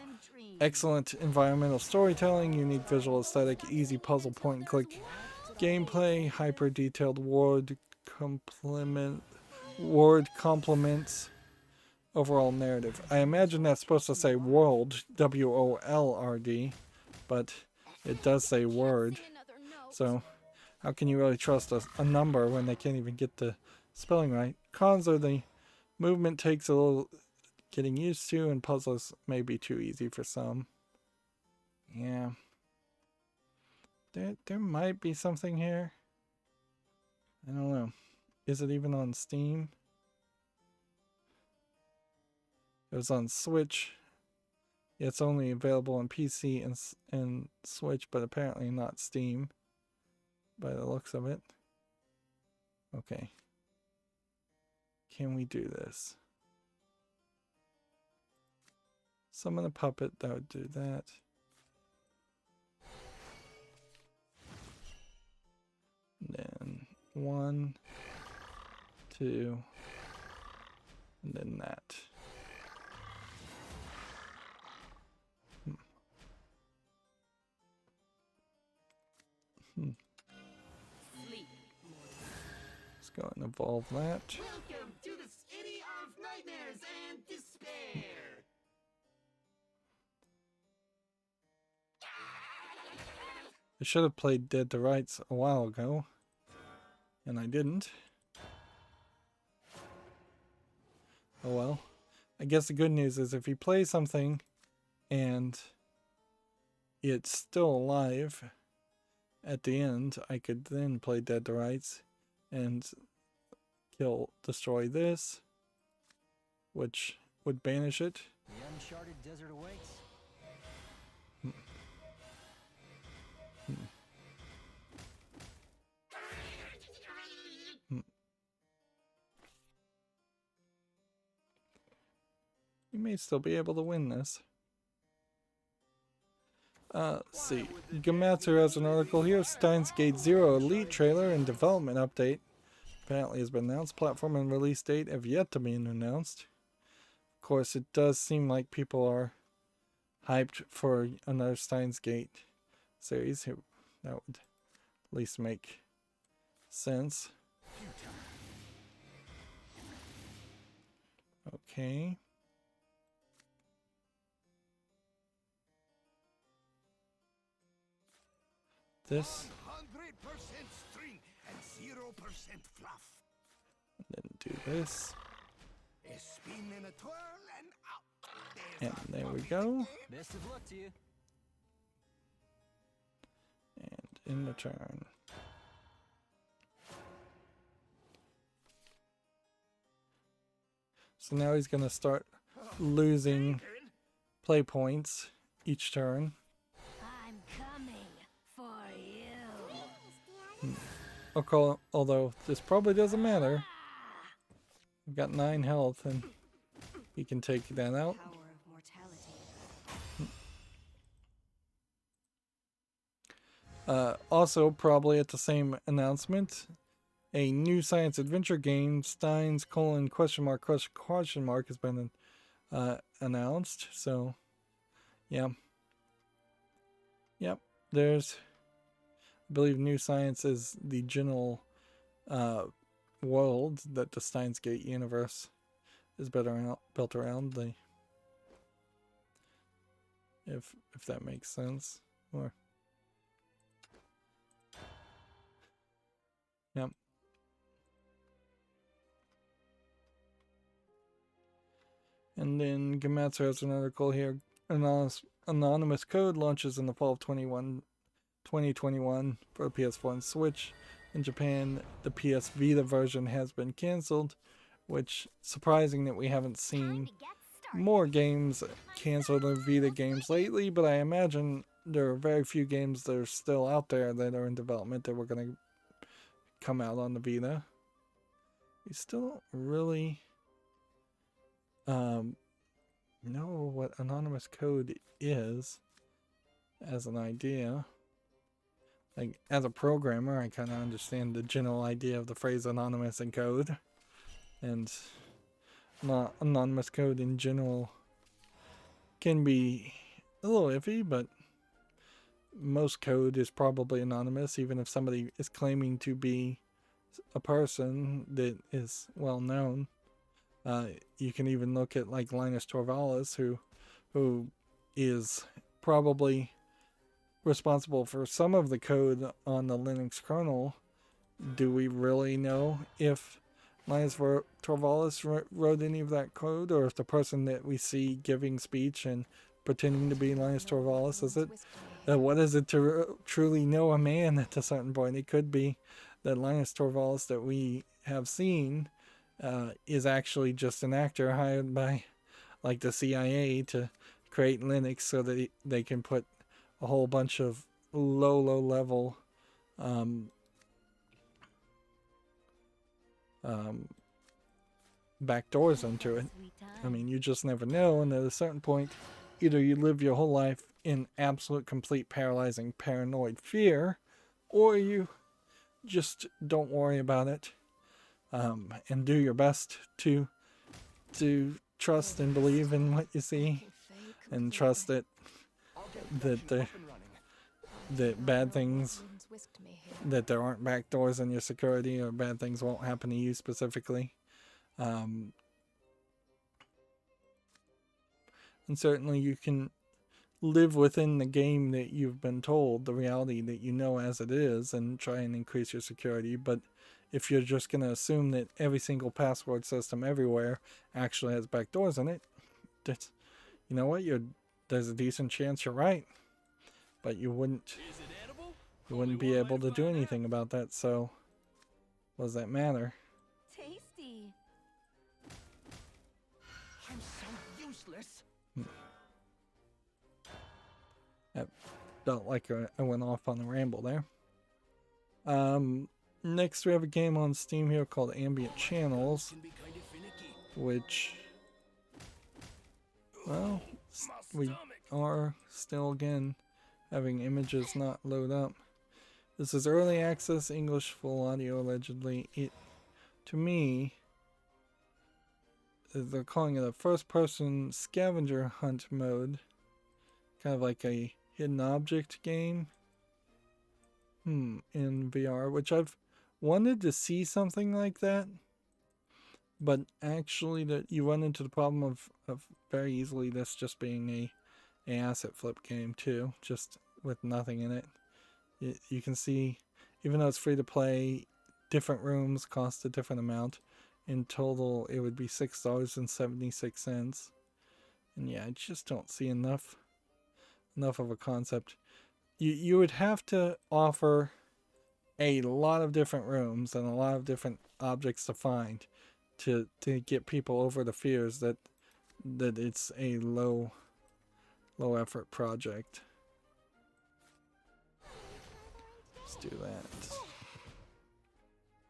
excellent environmental storytelling, unique visual aesthetic, easy puzzle point and click gameplay, hyper detailed word complements overall narrative. I imagine that's supposed to say world, WOLRD, but it does say word. So how can you really trust a number when they can't even get the spelling right? Cons are the movement takes a little getting used to, and puzzles may be too easy for some. Yeah. There might be something here. I don't know. Is it even on Steam? It was on Switch. It's only available on PC and Switch, but apparently not Steam, by the looks of it. Okay. Can we do this? Summon a puppet, that would do that. And then 1, 2, and then that. Let's go and evolve that. Welcome to the city of nightmares and despair. I should have played Dead to Rights a while ago, and I didn't. Oh well. I guess the good news is if you play something and it's still alive at the end, I could then play Dead to Rights and destroy this, which would banish it. The uncharted desert awaits. You may still be able to win this. Let's see. Gamatsu has an article here. Steins Gate 0 Elite trailer and development update apparently has been announced. Platform and release date have yet to be announced. Of course, it does seem like people are hyped for another Steins Gate series. That would at least make sense. Okay. This. 100% string and 0% fluff. And then do this. A spin and a twirl and out. And there we go. Best of luck to you. And in the turn. So now he's going to start losing play points each turn. I'm coming for you. Okay, although this probably doesn't matter. I've got 9 health and he can take that out. Power of mortality. Also, probably at the same announcement, a new science adventure game, Steins : ? Has been announced. So, yeah. Yep, there's, I believe New Science is the general world that the Steins Gate universe is built around. If that makes sense. Or yep. And then Gamatsu has an article here. Anonymous Code launches in the fall of 2021 for PS4 and Switch. In Japan, the PS Vita version has been cancelled, which surprising that we haven't seen more games canceled than Vita games lately, but I imagine there are very few games that are still out there that are in development that were going to come out on the Vita. We still don't really know what Anonymous Code is as an idea. Like, as a programmer, I kind of understand the general idea of the phrase anonymous in code. And anonymous code in general can be a little iffy, but most code is probably anonymous, even if somebody is claiming to be a person that is well known. You can even look at like Linus Torvalds, who is probably responsible for some of the code on the Linux kernel. Do we really know if Linus Torvalds wrote any of that code, or if the person that we see giving speech and pretending to be Linus Torvalds is it? What is it to truly know a man at a certain point? It could be that Linus Torvalds that we have seen is actually just an actor hired by like the CIA to create Linux so that they can put a whole bunch of low level backdoors into it. I mean, you just never know, and at a certain point, either you live your whole life in absolute, complete, paralyzing, paranoid fear, or you just don't worry about it, and do your best to trust and believe in what you see, and trust that bad things, that there aren't backdoors in your security, or bad things won't happen to you specifically. And certainly you can live within the game that you've been told, the reality that you know as it is, and try and increase your security. But if you're just going to assume that every single password system everywhere actually has backdoors in it, that's, you know what, there's a decent chance you're right. but you wouldn't Is it edible? be able to do anything about that. So, what does that matter? Tasty. I'm so useless. That felt like I went off on a ramble there. Next we have a game on Steam here called Ambient Channels, Can be kind of finicky. which, well, My we stomach. are still again having images not load up. This is early access English full audio allegedly. It, to me, they're calling it a first person scavenger hunt mode, kind of like a hidden object game in VR, which I've wanted to see something like that, but actually that you run into the problem of very easily this just being a asset flip game too, just with nothing in it. You can see, even though it's free to play, different rooms cost a different amount. In total, it would be $6.76. And yeah, I just don't see enough of a concept. You would have to offer a lot of different rooms and a lot of different objects to find to get people over the fears that it's a low effort project. Let's do that.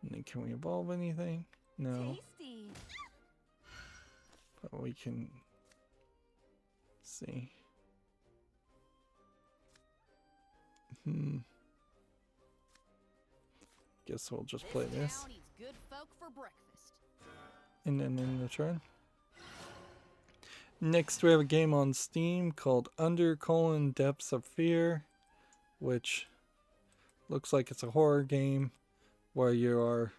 And then can we evolve anything? No. Tasty. But we can see. Guess we'll just play this. Town eats good folk for breakfast. And then in the turn. Next we have a game on Steam called Depths of Fear, which looks like it's a horror game where you are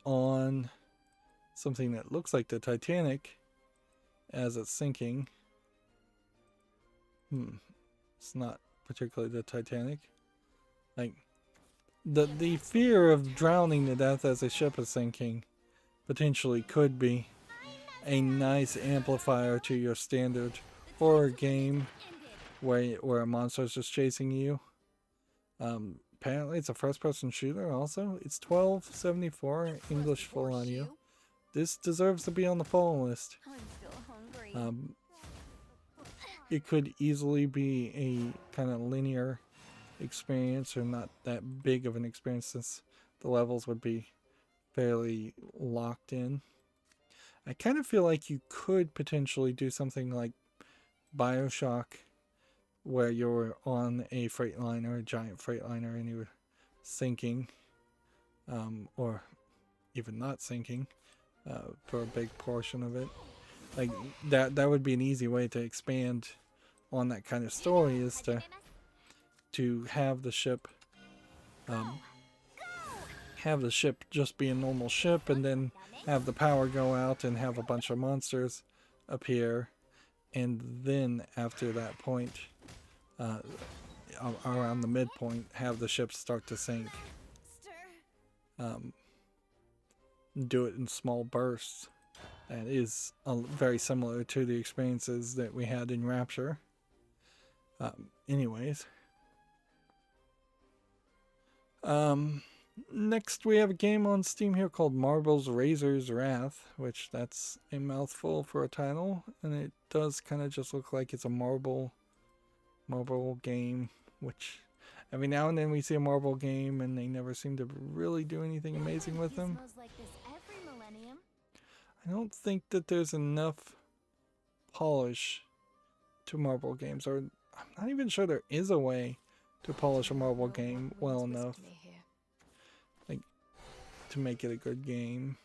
on something that looks like the Titanic as it's sinking. It's not particularly the Titanic. Like, the fear of drowning to death as a ship is sinking potentially could be a nice amplifier to your standard horror game where a monster is just chasing you. Apparently it's a first-person shooter also. It's $12.74 English full audio. This deserves to be on the fall list. I'm still hungry. It could easily be a kind of linear experience, or not that big of an experience since the levels would be fairly locked in. I kind of feel like you could potentially do something like BioShock, where you're on a freightliner, a giant freightliner, and you're sinking, or even not sinking for a big portion of it. Like that would be an easy way to expand on that kind of story, is to have the ship just be a normal ship, and then have the power go out and have a bunch of monsters appear, and then after that point, around the midpoint, have the ship start to sink. Do it in small bursts. That is very similar to the experiences that we had in Rapture. Anyways. Next we have a game on Steam here called Marvel's Razor's Wrath, which that's a mouthful for a title, and it does kind of just look like it's a marble game, which every now and then we see a Marvel game and they never seem to really do anything amazing with them. Like this every millennium. I don't think that there's enough polish to Marvel games, or I'm not even sure there is a way to polish a Marvel game well enough, like, to make it a good game.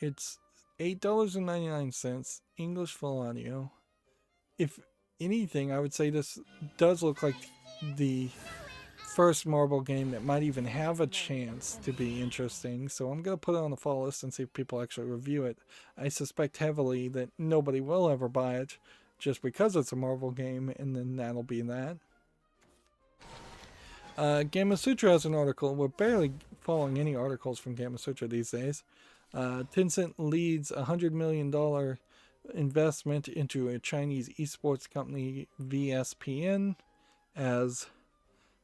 It's $8.99 English full audio. If anything, I would say this does look like the first Marvel game that might even have a chance to be interesting, so I'm going to put it on the fall list and see if people actually review it. I suspect heavily that nobody will ever buy it just because it's a Marvel game, and then that'll be that. Gamasutra has an article. We're barely following any articles from Gamasutra these days. Tencent leads $100 million investment into a Chinese esports company, VSPN, as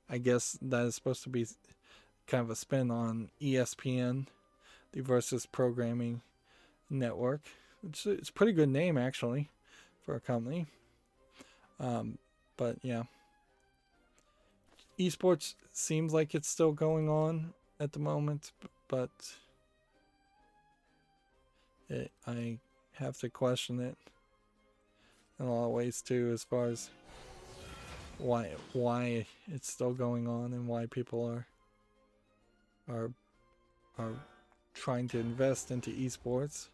I guess that is supposed to be kind of a spin on ESPN, the Versus Programming Network. It's a pretty good name, actually, for a company. But yeah. Esports seems like it's still going on at the moment, but I have to question it in a lot of ways too, as far as why it's still going on and why people are trying to invest into esports.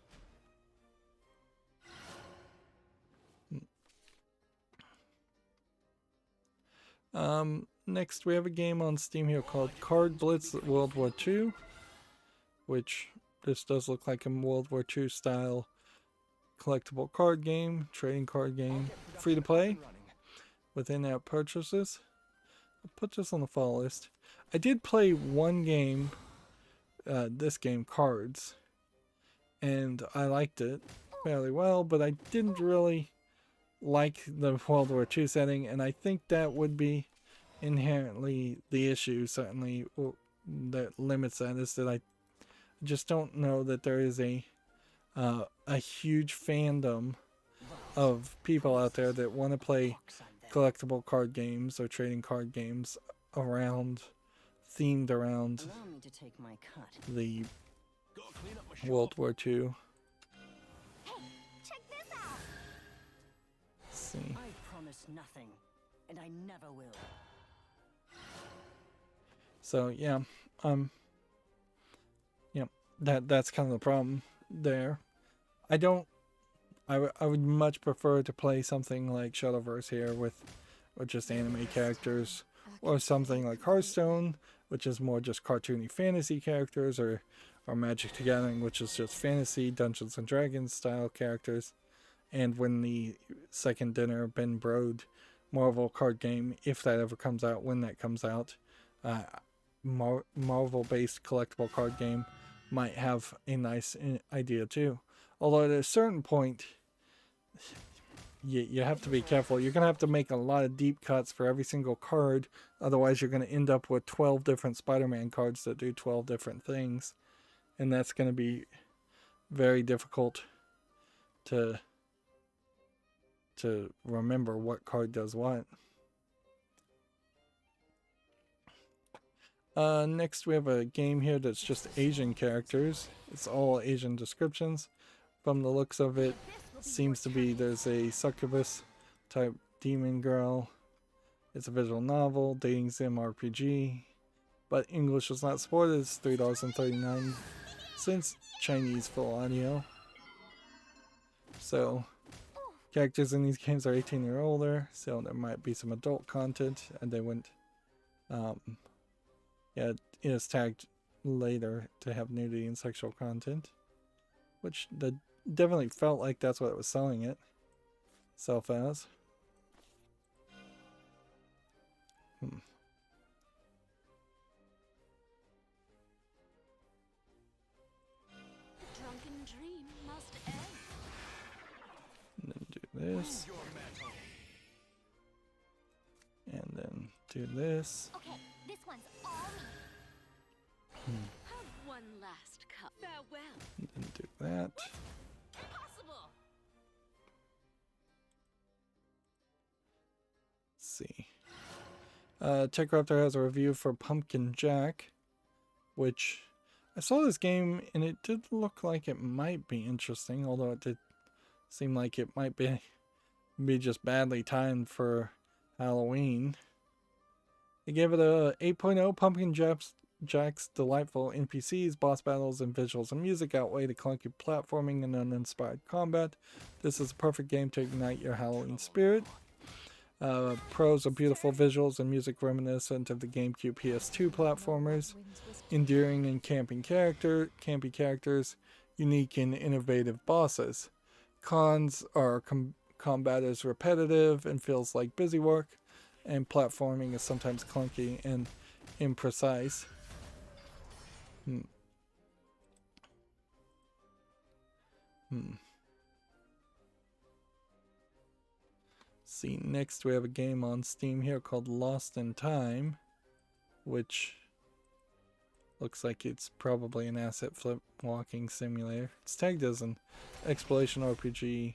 Next we have a game on Steam here called Card Blitz World War II, which this does look like a World War II style collectible card game, trading card game, free to play with in-app purchases. I'll put this on the follow list. I did play one game, this game, Cards, and I liked it fairly well, but I didn't really like the World War II setting, and I think that would be inherently the issue, certainly, that limits that, is that I just don't know that there is a huge fandom of people out there that want to play collectible card games or trading card games themed around the World War II. Check this out. Let's see. I promise nothing, and I never will. So yeah, that's kind of the problem there. I would much prefer to play something like Shadowverse here with just anime characters, or something like Hearthstone, which is more just cartoony fantasy characters, or Magic the Gathering, which is just fantasy Dungeons and Dragons style characters. And when the second dinner Ben Brode Marvel card game, if that ever comes out, when that comes out, Marvel based collectible card game might have a nice idea too. Although at a certain point, you have to be careful. You're going to have to make a lot of deep cuts for every single card. Otherwise, you're going to end up with 12 different Spider-Man cards that do 12 different things. And that's going to be very difficult to remember what card does what. Next, we have a game here that's just Asian characters. It's all Asian descriptions. From the looks of it, seems to be there's a succubus type demon girl. It's a visual novel, dating sim RPG, but English is not supported. It's $3.39, Chinese full audio. So characters in these games are 18 or older, so there might be some adult content, and they wouldn't. Yeah, it is tagged later to have nudity and sexual content, which definitely felt like that's what it was selling itself as. The drunken dream must end. And then do this. And then do this. Okay, this one's all me. Have one last cup. Farewell. And then do that. Impossible. Let's see. TechRaptor has a review for Pumpkin Jack, which I saw this game and it did look like it might be interesting, although it did seem like it might be just badly timed for Halloween. They gave it a 8.0. Pumpkin Jack's delightful NPCs, boss battles, and visuals and music outweigh the clunky platforming and uninspired combat. This is a perfect game to ignite your Halloween spirit. Pros are beautiful visuals and music reminiscent of the GameCube PS2 platformers. Endearing and campy characters, unique and innovative bosses. Cons are combat is repetitive and feels like busy work, and platforming is sometimes clunky and imprecise. See, next we have a game on Steam here called Lost in Time, which looks like it's probably an asset flip walking simulator. It's tagged as an exploration RPG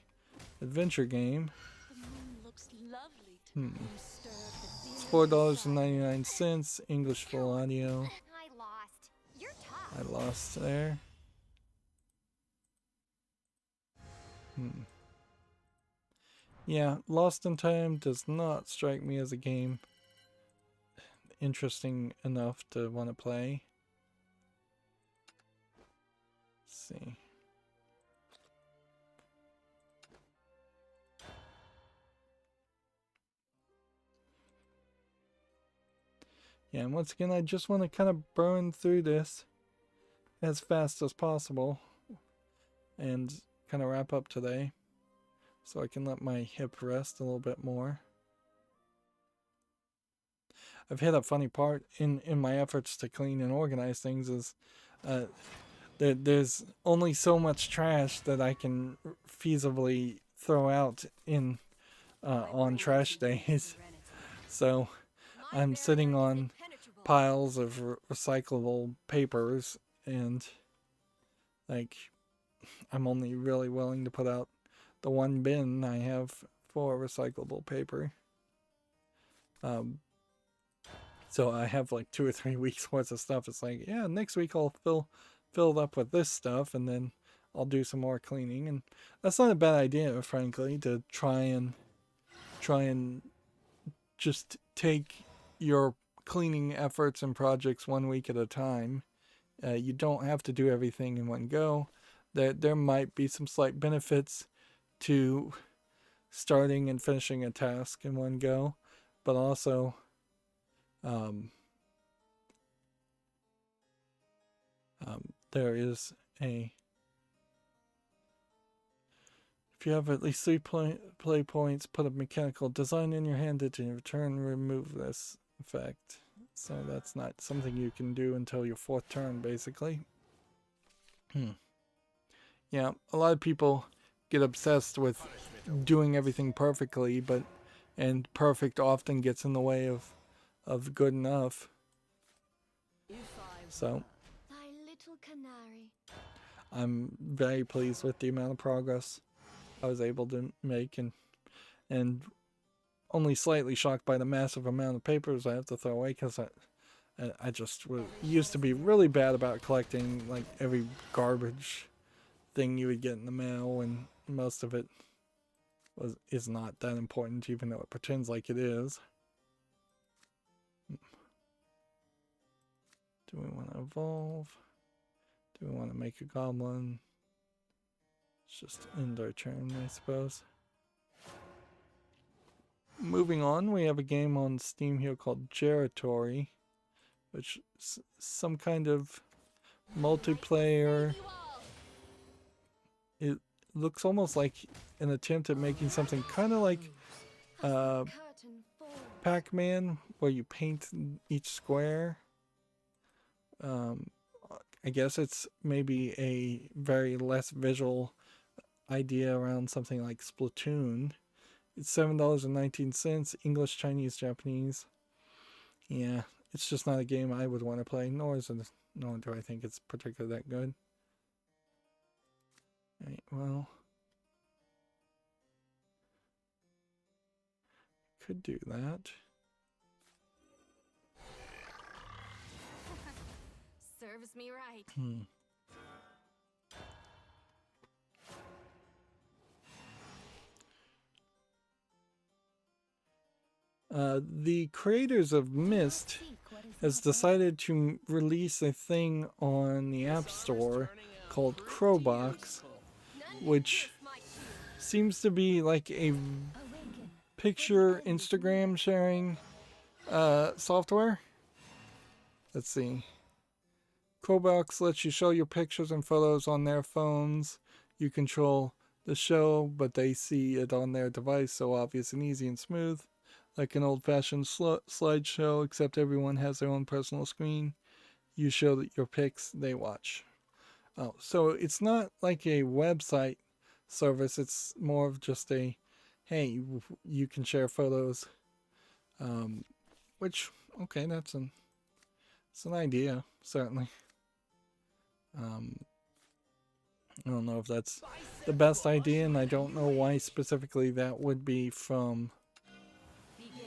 adventure game. The moon looks lovely Hmm. to stir the It's deer $4.99, English full audio. I lost. You're tough. I lost there. Yeah, Lost in Time does not strike me as a game interesting enough to want to play. Let's see. Yeah, and once again, I just want to kind of burn through this as fast as possible and kind of wrap up today so I can let my hip rest a little bit more. I've hit a funny part in my efforts to clean and organize things is there's only so much trash that I can feasibly throw out in on trash days. So I'm sitting on piles of recyclable papers, and like I'm only really willing to put out the one bin I have for recyclable paper. So I have like 2 or 3 weeks worth of stuff. It's like, yeah, next week I'll fill it up with this stuff, and then I'll do some more cleaning. And that's not a bad idea, frankly, to try and just take your cleaning efforts and projects 1 week at a time. You don't have to do everything in one go. There might be some slight benefits to starting and finishing a task in one go, but also there is if you have at least 3 play points, put a mechanical design in your hand that in turn remove this effect. So that's not something you can do until your 4th turn, basically. Yeah, a lot of people get obsessed with doing everything perfectly, and perfect often gets in the way of good enough. So thy little canary. I'm very pleased with the amount of progress I was able to make, and only slightly shocked by the massive amount of papers I have to throw away, because I just used to be really bad about collecting like every garbage thing you would get in the mail, and most of it is not that important, even though it pretends like it is. Do we want to evolve? Do we want to make a goblin? It's just end our turn, I suppose. Moving on, we have a game on Steam here called Territory, which is some kind of multiplayer. It looks almost like an attempt at making something kind of like Pac-Man, where you paint each square. I guess it's maybe a very less visual idea around something like Splatoon. It's $7.19, English, Chinese, Japanese. Yeah, it's just not a game I would want to play, nor do I think it's particularly that good. Right, well, could do that. Serves me right. The creators of Myst has decided to release a thing on the App Store called Crowbox, which seems to be like a picture Instagram sharing software. Let's see. Crowbox lets you show your pictures and photos on their phones. You control the show, but they see it on their device, so obvious and easy and smooth. Like an old-fashioned slideshow, except everyone has their own personal screen. You show your pics, they watch. Oh, so it's not like a website service. It's more of just a, hey, you can share photos. Which, okay, it's an idea, certainly. I don't know if that's the best idea, and I don't know why specifically that would be from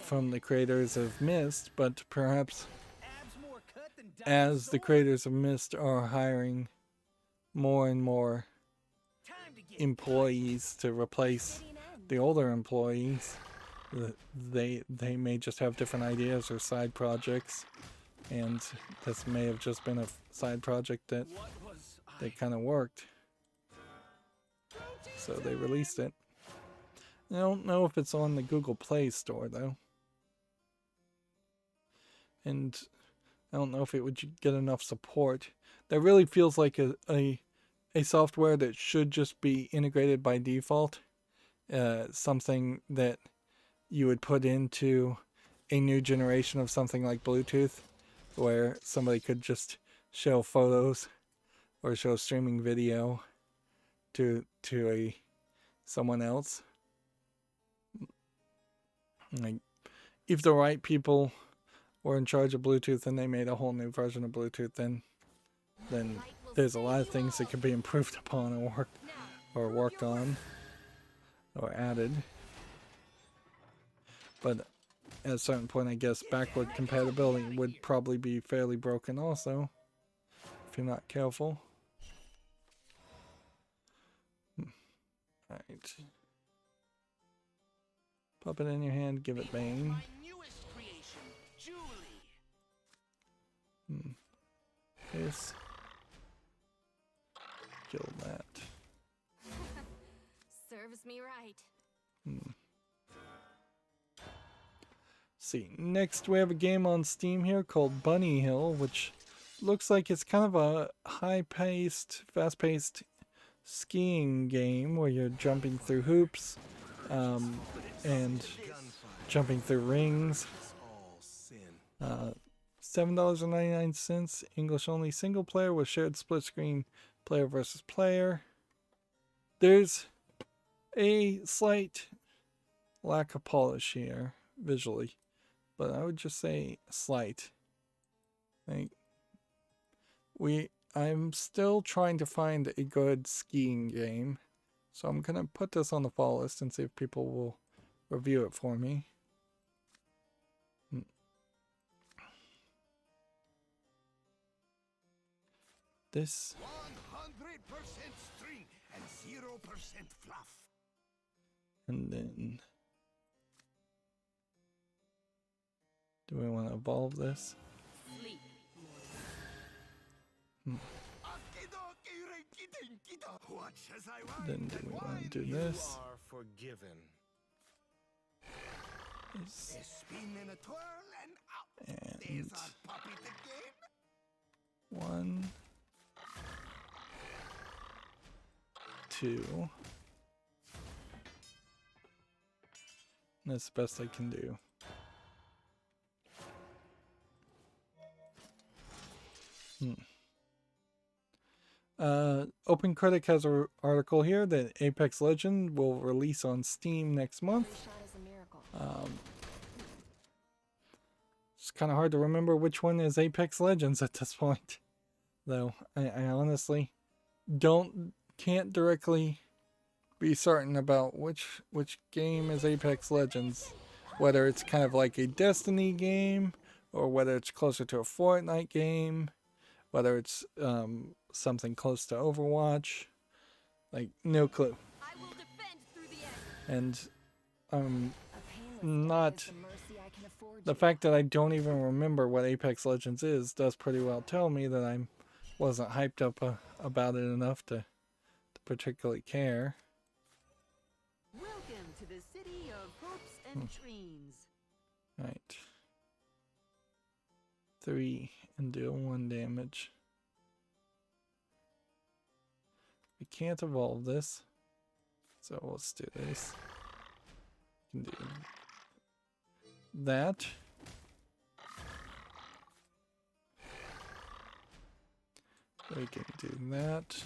the creators of Myst, but perhaps as the creators of Myst are hiring more and more employees to replace the older employees, they may just have different ideas or side projects, and this may have just been a side project that kind of worked, so they released it. I don't know if it's on the Google Play Store though, and I don't know if it would get enough support. That really feels like a software that should just be integrated by default, something that you would put into a new generation of something like Bluetooth, where somebody could just show photos or show streaming video to someone else. Like, if the right people were in charge of Bluetooth and they made a whole new version of Bluetooth, then there's a lot of things that could be improved upon or worked on or added. But at a certain point, I guess backward compatibility would probably be fairly broken also, if you're not careful. Alright. Pop it in your hand, give it Bane. Yes. Kill that. Serves me right. See, next we have a game on Steam here called Bunny Hill, which looks like it's kind of a high-paced, fast-paced skiing game where you're jumping through hoops and jumping through rings. $7.99, English only, single player with shared split screen, player versus player. There's a slight lack of polish here visually, but I would just say slight. Like, I'm still trying to find a good skiing game, so I'm gonna put this on the follow list and see if people will review it for me. This 100% string and 0% fluff. And then do we want to evolve this? Then do we want to do this? Are forgiven. This. Spin in a twirl and out. And There's our puppy the game. 1, 2. That's the best I can do. OpenCritic has an article here that Apex Legends will release on Steam next month. It's kind of hard to remember which one is Apex Legends at this point, though. I honestly can't directly be certain about which game is Apex Legends, whether it's kind of like a Destiny game or whether it's closer to a Fortnite game, whether it's something close to Overwatch. Like, no clue. And not the fact that I don't even remember what Apex Legends is does pretty well tell me that I wasn't hyped up about it enough to particularly care. Welcome to the city of hopes and dreams. Right. 3 and deal 1 damage. We can't evolve this, so let's do this. We can do that. We can do that.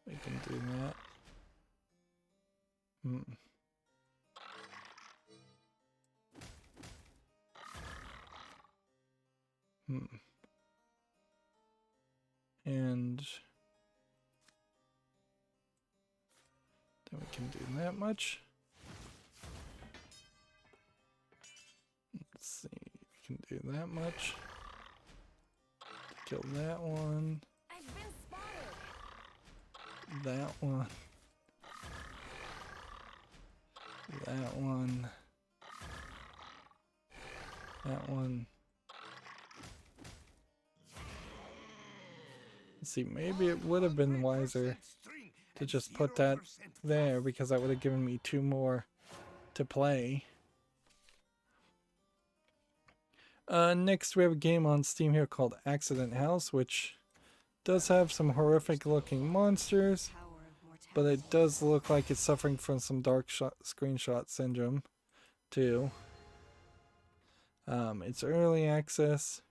We can do that. Hmm. Hmm. And then we can do that much. Let's see, we can do that much. Kill that one. I've been spotted. That one. That one. That one. Let's see, maybe it would have been wiser to just put that there because that would have given me 2 more to play. Next we have a game on Steam here called Accident House, which does have some horrific looking monsters, but it does look like it's suffering from some dark screenshot syndrome too. It's early access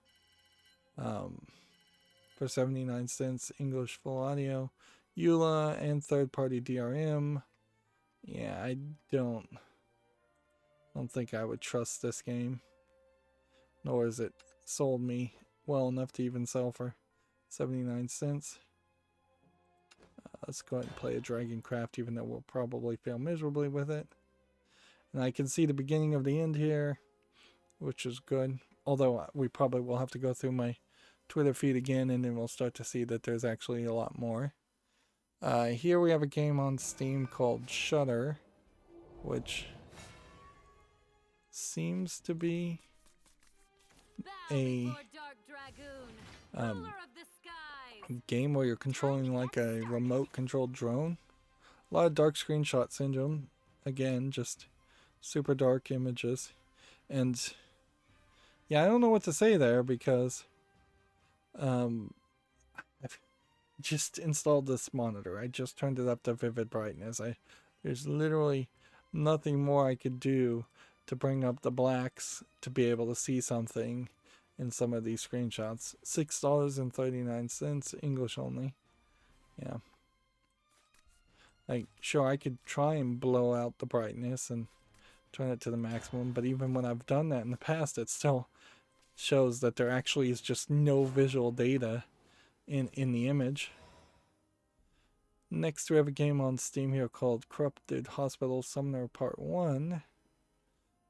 for 79 cents, English full audio, EULA, and third-party DRM. Yeah, I don't think I would trust this game, nor is it sold me well enough to even sell for 79 cents. Let's go ahead and play a Dragon Craft, even though we'll probably fail miserably with it. And I can see the beginning of the end here, which is good. Although we probably will have to go through my Twitter feed again, and then we'll start to see that there's actually a lot more. Here we have a game on Steam called Shudder, which seems to be a game where you're controlling like a remote controlled drone. A lot of dark screenshot syndrome. Again, just super dark images. And yeah, I don't know what to say there because I've just installed this monitor. I just turned it up to vivid brightness. There's literally nothing more I could do to bring up the blacks to be able to see something in some of these screenshots. $6.39, English only. Yeah. Like, sure, I could try and blow out the brightness and turn it to the maximum, but even when I've done that in the past, it still shows that there actually is just no visual data in the image. Next, we have a game on Steam here called Corrupted Hospital Summoner Part 1,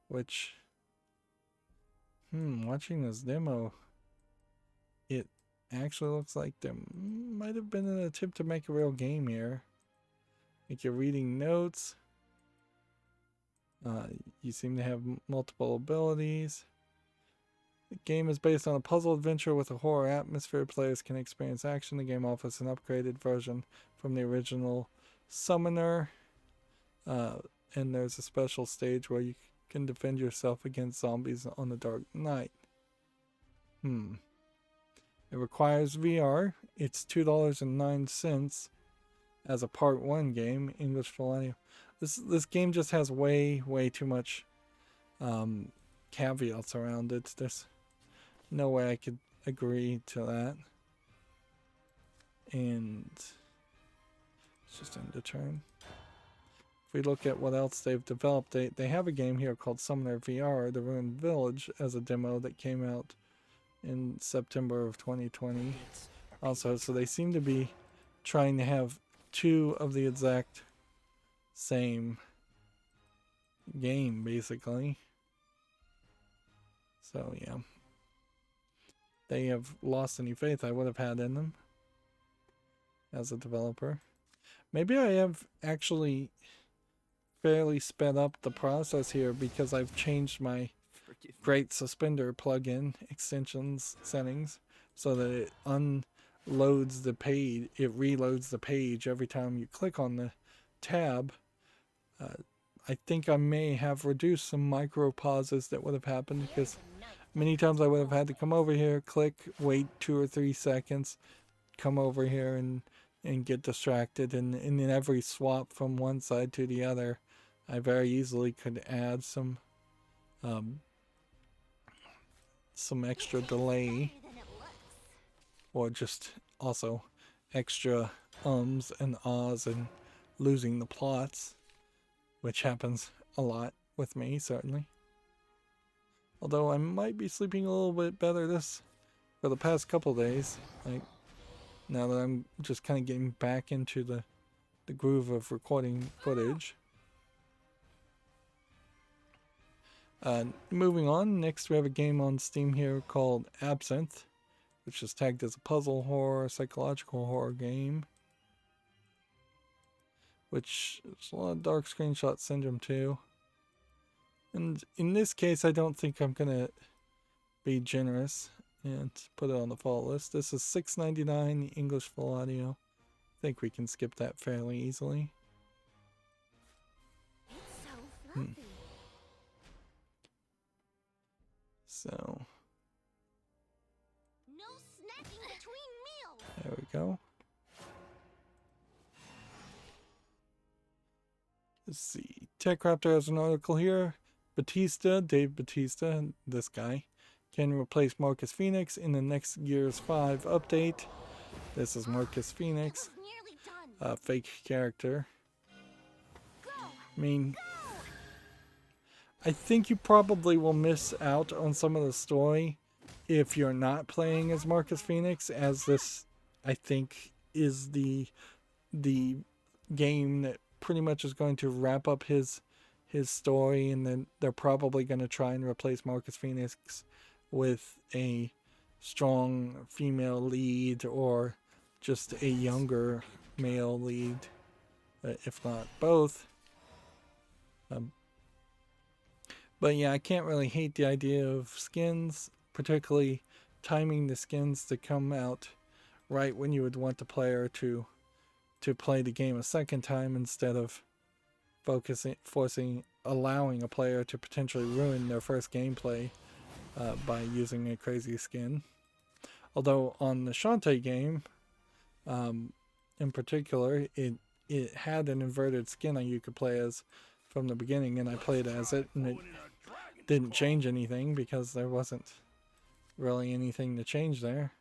which, watching this demo, it actually looks like there might have been an attempt to make a real game here. Like, you're reading notes. You seem to have multiple abilities. The game is based on a puzzle adventure with a horror atmosphere. Players can experience action. The game offers an upgraded version from the original Summoner. And there's a special stage where you can defend yourself against zombies on the dark night. It requires VR. It's $2.09 as a Part 1 game, English full audio. This game just has way too much caveats around it. There's no way I could agree to that. And it's just end of turn. If we look at what else they've developed, they have a game here called Summoner VR, The Ruined Village, as a demo that came out in September of 2020. Also, so they seem to be trying to have 2 of the exact same game, basically. So yeah, they have lost any faith I would have had in them as a developer. Maybe I have actually fairly sped up the process here because I've changed my Great Suspender plugin extensions settings so that it unloads the page, it reloads the page every time you click on the tab. I think I may have reduced some micro pauses that would have happened because many times I would have had to come over here, click, wait 2 or 3 seconds, come over here and get distracted, and in every swap from one side to the other, I very easily could add some extra delay, or just also extra ums and ahs and losing the plots. which happens a lot with me, certainly. Although I might be sleeping a little bit better for the past couple days, like now that I'm just kind of getting back into the groove of recording footage. Moving on, next we have a game on Steam here called Absinthe, which is tagged as a puzzle horror, psychological horror game. Which is a lot of dark screenshot syndrome too. And in this case, I don't think I'm gonna be generous and put it on the fall list. This is $6.99 English full audio. I think we can skip that fairly easily. It's so fluffy. So No snacking between meals. there we go. Let's see. TechRaptor has an article here. Dave Batista, this guy, can replace Marcus Phoenix in the next Gears 5 update. This is Marcus Phoenix, Nearly done. a fake character. Go. I mean, I think you probably will miss out on some of the story if you're not playing as Marcus Phoenix, as this, I think, is the game that pretty much is going to wrap up his story, and then they're probably going to try and replace Marcus Phoenix with a strong female lead or just a younger male lead, if not both. But yeah, I can't really hate the idea of skins, particularly timing the skins to come out right when you would want the player to play the game a second time, instead of allowing a player to potentially ruin their first gameplay by using a crazy skin. Although on the Shantae game, in particular, it had an inverted skin that you could play as from the beginning, and I played as it, and it didn't change anything because there wasn't really anything to change there.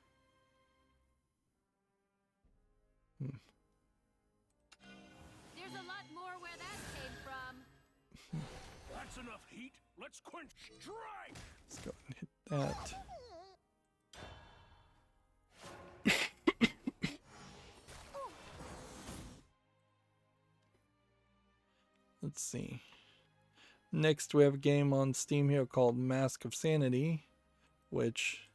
There's a lot more where that came from. That's enough heat. Let's quench strike. Let's go and hit that. Let's see. Next, we have a game on Steam here called Mask of Sanity, which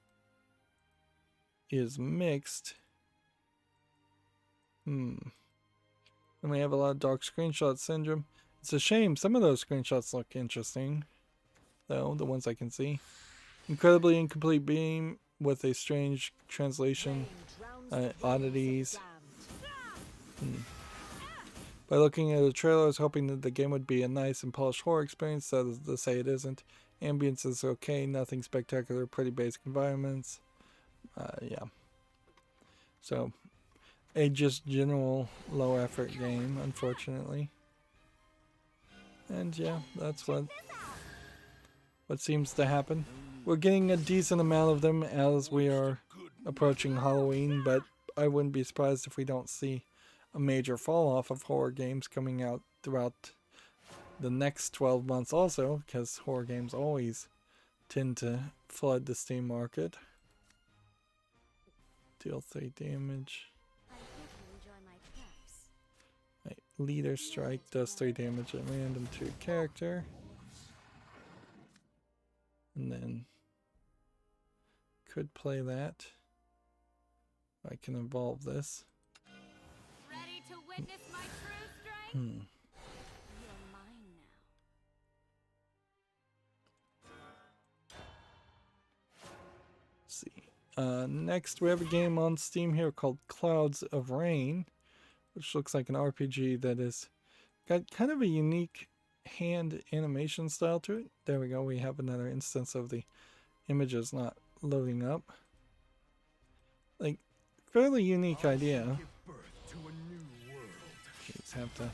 is mixed. And we have a lot of dark screenshot syndrome. It's a shame. Some of those screenshots look interesting, though, the ones I can see. Incredibly incomplete beam with a strange translation, oddities. By looking at the trailer, I was hoping that the game would be a nice and polished horror experience. Sad to say it isn't. Ambience is okay, nothing spectacular, pretty basic environments. Yeah. So, a just general low effort game, unfortunately. And yeah, that's what seems to happen. We're getting a decent amount of them as we are approaching Halloween, but I wouldn't be surprised if we don't see a major fall off of horror games coming out throughout the next 12 months also, because horror games always tend to flood the Steam market. Deal 3 damage. I hope you enjoy my pets. Right. Leader Strike does 3 damage at random to a character. And then could play that. I can evolve this. Ready to witness my true strength? You're mine now. Let's see. Next, we have a game on Steam here called Clouds of Rain, which looks like an RPG that is got kind of a unique hand animation style to it. There we go. We have another instance of the images not loading up. Like, fairly unique idea. Give birth to a new world. Just have to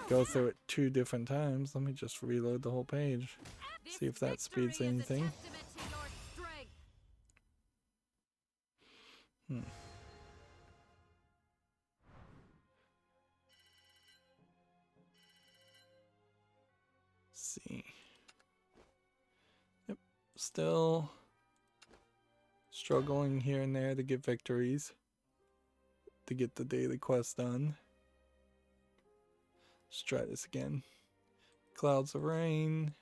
go through it 2 different times. Let me just reload the whole page. See if that speeds anything. see. Yep, still struggling here and there to get victories, to get the daily quest done. Let's try this again. Clouds of Rain.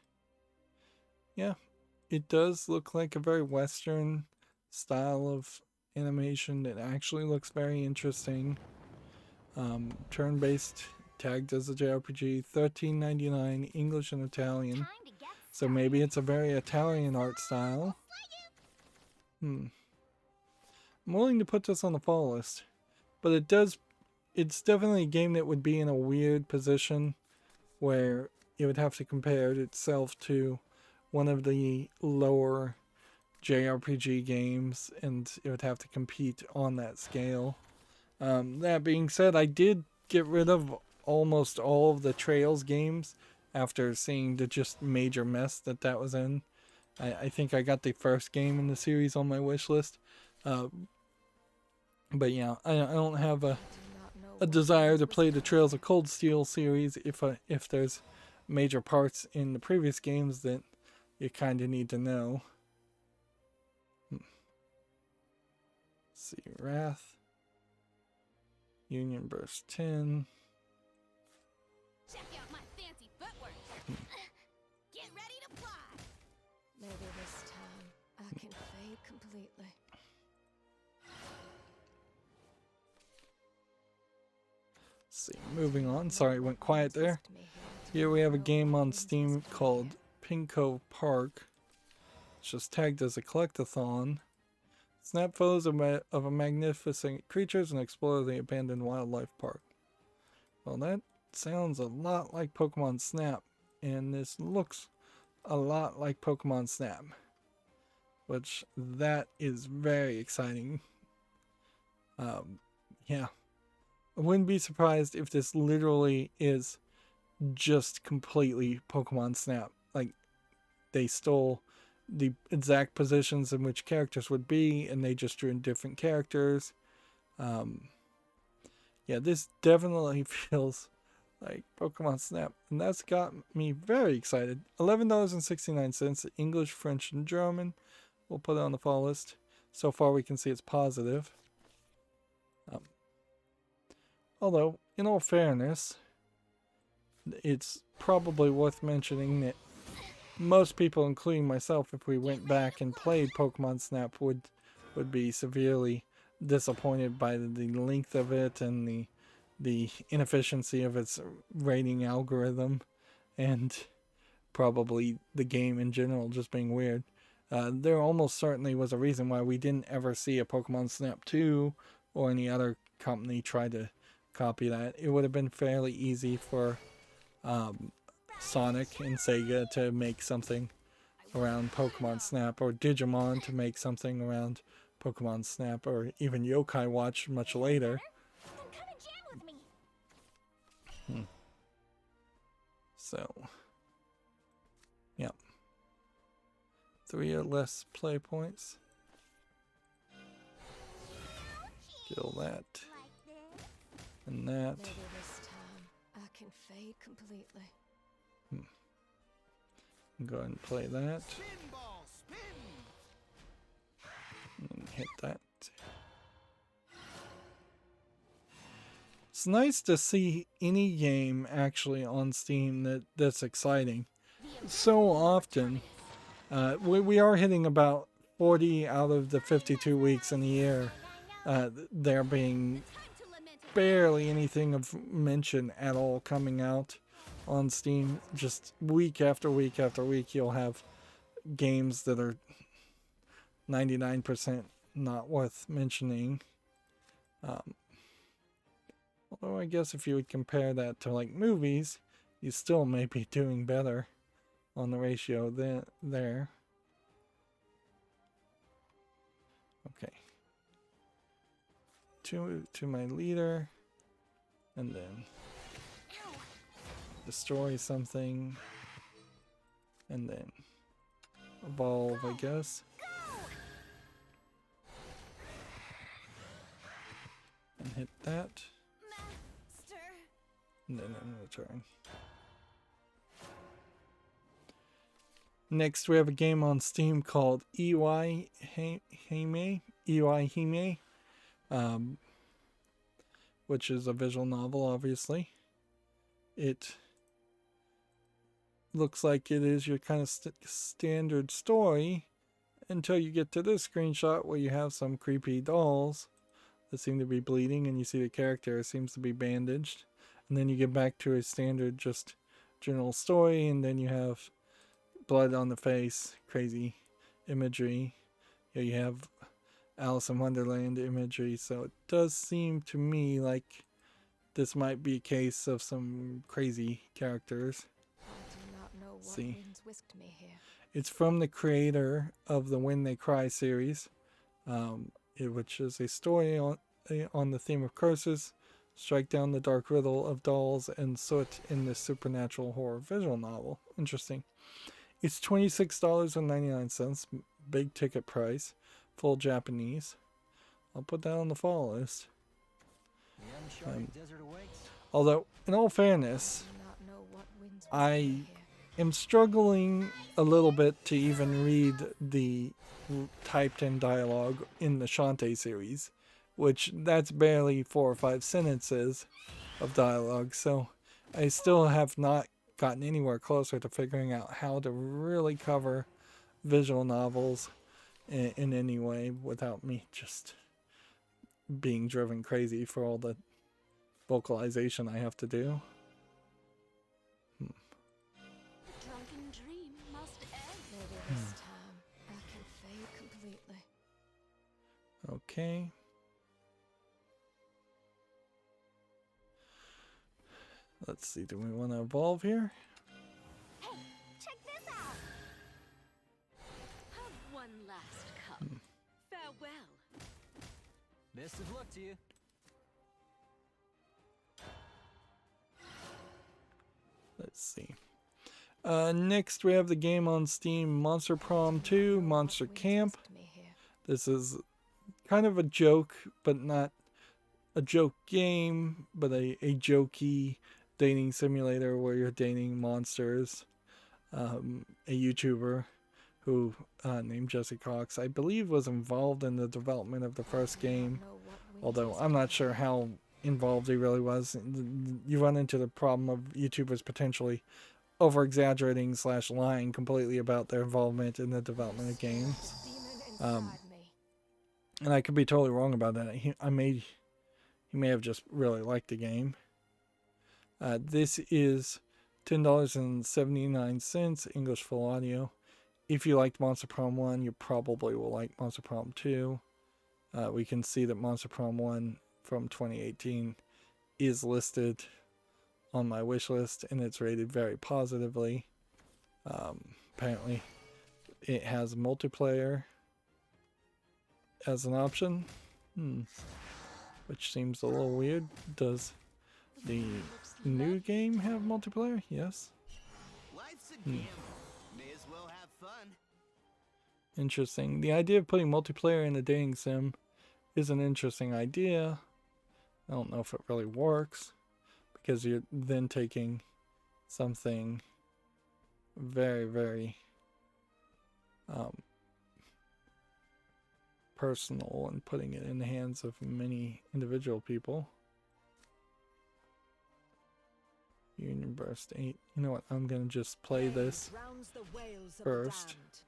Yeah, it does look like a very Western style of animation that actually looks very interesting. Turn-based, tagged as a JRPG, $13.99, English and Italian. So maybe it's a very Italian art style. I'm willing to put this on the fall list, but it's definitely a game that would be in a weird position where it would have to compare itself to one of the lower JRPG games, and it would have to compete on that scale. That being said, I did get rid of almost all of the Trails games after seeing the just major mess that was in. I think I got the first game in the series on my wish list. But yeah, I don't have a desire to play the Trails of Cold Steel series if there's major parts in the previous games that you kind of need to know. Let's see, Wrath, Union Burst 10. Check out my fancy footwork. Get ready to fly. Maybe this time I can fade completely. Let's see, moving on. Sorry, it went quiet there. Here we have a game on Steam called Pinko Park. It's just tagged as a collectathon. Snap photos of a magnificent creatures and explore the abandoned wildlife park. Well, that sounds a lot like Pokemon Snap, and this looks a lot like Pokemon Snap, which that is very exciting. Yeah, I wouldn't be surprised if this literally is just completely Pokemon Snap. Like, they stole the exact positions in which characters would be, and they just drew in different characters. Yeah, this definitely feels like Pokemon Snap, and that's got me very excited. $11.69, English, French, and German. We'll put it on the fall list. So far we can see it's positive. Although, in all fairness, it's probably worth mentioning that most people, including myself, if we went back and played Pokemon Snap, would be severely disappointed by the length of it and the inefficiency of its rating algorithm, and probably the game in general just being weird. There almost certainly was a reason why we didn't ever see a Pokemon Snap 2 or any other company try to copy that. It would have been fairly easy for Sonic and Sega to make something around Pokemon Snap, or Digimon to make something around Pokemon Snap, or even Yokai Watch much later. So, yeah. 3 or less play points. Kill that. And that. Maybe this time I can fade completely. Go ahead and play that. Pinball spin. And hit that. It's nice to see any game actually on Steam that's exciting. So often, we are hitting about 40 out of the 52 weeks in the year. There being barely anything of mention at all coming out on Steam. Just week after week after week, you'll have games that are 99% not worth mentioning. Although I guess if you would compare that to like movies, you still may be doing better on the ratio there. Okay. To my leader, and then destroy something, and then evolve, I guess. And hit that. And then another turn. Next, we have a game on Steam called Hime, which is a visual novel, obviously. It looks like it is your kind of standard story until you get to this screenshot where you have some creepy dolls that seem to be bleeding, and you see the character seems to be bandaged. And then you get back to a standard just general story, and then you have blood on the face, crazy imagery. You have Alice in Wonderland imagery, so it does seem to me like this might be a case of some crazy characters. I do not know what See. winds whisked me here. It's from the creator of the When They Cry series, which is a story on the theme of curses, strike down the dark riddle of dolls, and soot in this supernatural horror visual novel. Interesting. It's $26.99, big ticket price, full Japanese. I'll put that on the follow list. The uncharted desert awaits. Although, in all fairness, I do not know what winds whisked I me here. am struggling a little bit to even read the typed in dialogue in the Shantae series, which that's barely 4 or 5 sentences of dialogue, so I still have not gotten anywhere closer to figuring out how to really cover visual novels in any way without me just being driven crazy for all the vocalization I have to do. The drunken dream must end. Maybe this time I can fade completely. Okay. Let's see, do we want to evolve here? Hey, check this out. Have one last cup. Farewell. Best of luck to you. Let's see. Next, we have the game on Steam, Monster Prom 2, Monster What winds Camp. whisked me here. This is kind of a joke, but not a joke game, but a jokey dating simulator where you're dating monsters. A YouTuber who named Jesse Cox, I believe, was involved in the development of the first game, Know what winds although whisked I'm me not sure how involved he really was. You run into the problem of YouTubers potentially over-exaggerating / lying completely about their involvement in the development of games. demon inside me. And I could be totally wrong about that. He may have just really liked the game. This is $10.79, English full audio. If you liked Monster Prom 1, you probably will like Monster Prom 2. We can see that Monster Prom 1 from 2018 is listed on my wish list, and it's rated very positively. Apparently, it has multiplayer as an option, which seems a little weird. Does the new game have multiplayer? Yes. Life's a gamble. May as well have fun. Interesting. The idea of putting multiplayer in a dating sim is an interesting idea. I don't know if it really works, because you're then taking something very, very personal and putting it in the hands of many individual people. Union Burst 8. You know what? I'm going to just play this Drowns the whales of the first. damned.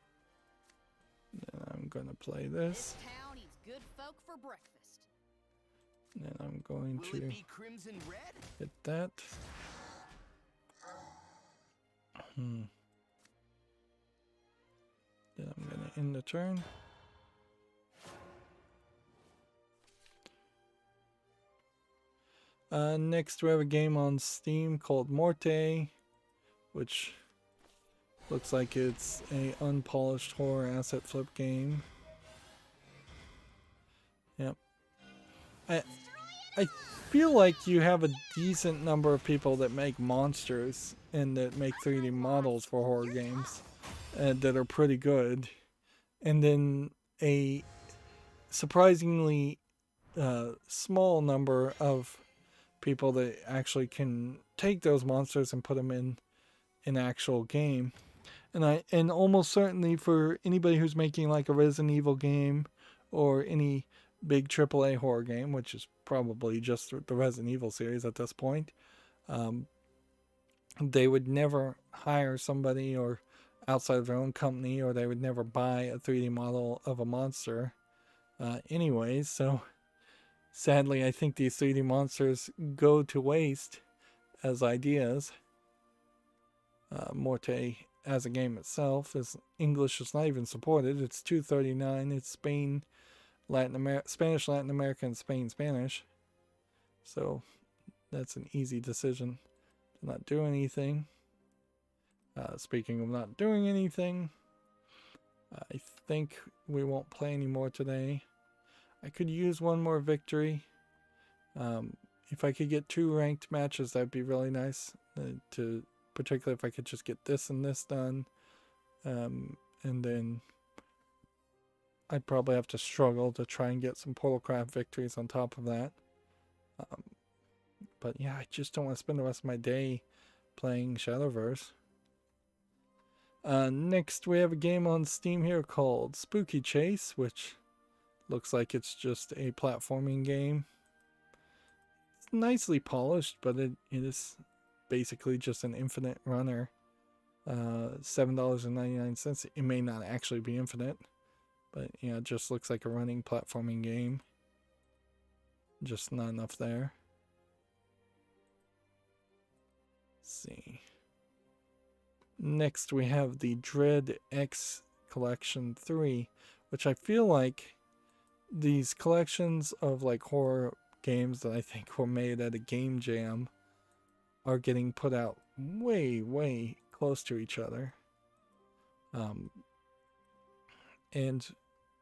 Then I'm going to play this. Town eats good folk for breakfast. Then I'm going Will to it be crimson red? hit that. Then I'm going to end the turn. Next, we have a game on Steam called Morte, which looks like it's a unpolished horror asset flip game. Yep. I feel like you have a decent number of people that make monsters and that make 3D models for horror games that are pretty good, and then a surprisingly small number of people that actually can take those monsters and put them in an actual game. And almost certainly for anybody who's making like a Resident Evil game or any big AAA horror game, which is probably just the Resident Evil series at this point, they would never hire somebody or outside of their own company, or they would never buy a 3D model of a monster anyways. So sadly, I think these 3D monsters go to waste as ideas. Morte as a game itself is English is not even supported. It's $2.39. It's Spain, Spanish, Latin America, and Spain Spanish. So that's an easy decision to not do anything. Speaking of not doing anything, I think we won't play anymore today. I could use one more victory. If I could get 2 ranked matches, that'd be really nice. Particularly if I could just get this and this done. And then I'd probably have to struggle to try and get some Portalcraft victories on top of that. But yeah, I just don't want to spend the rest of my day playing Shadowverse. Next, we have a game on Steam here called Spooky Chase, which looks like it's just a platforming game. It's nicely polished, but it is basically just an infinite runner. $7.99. It may not actually be infinite, but yeah, it just looks like a running platforming game. Just not enough there. Let's see. Next, we have the Dread X Collection 3, which I feel like these collections of like horror games that I think were made at a game jam are getting put out way close to each other. And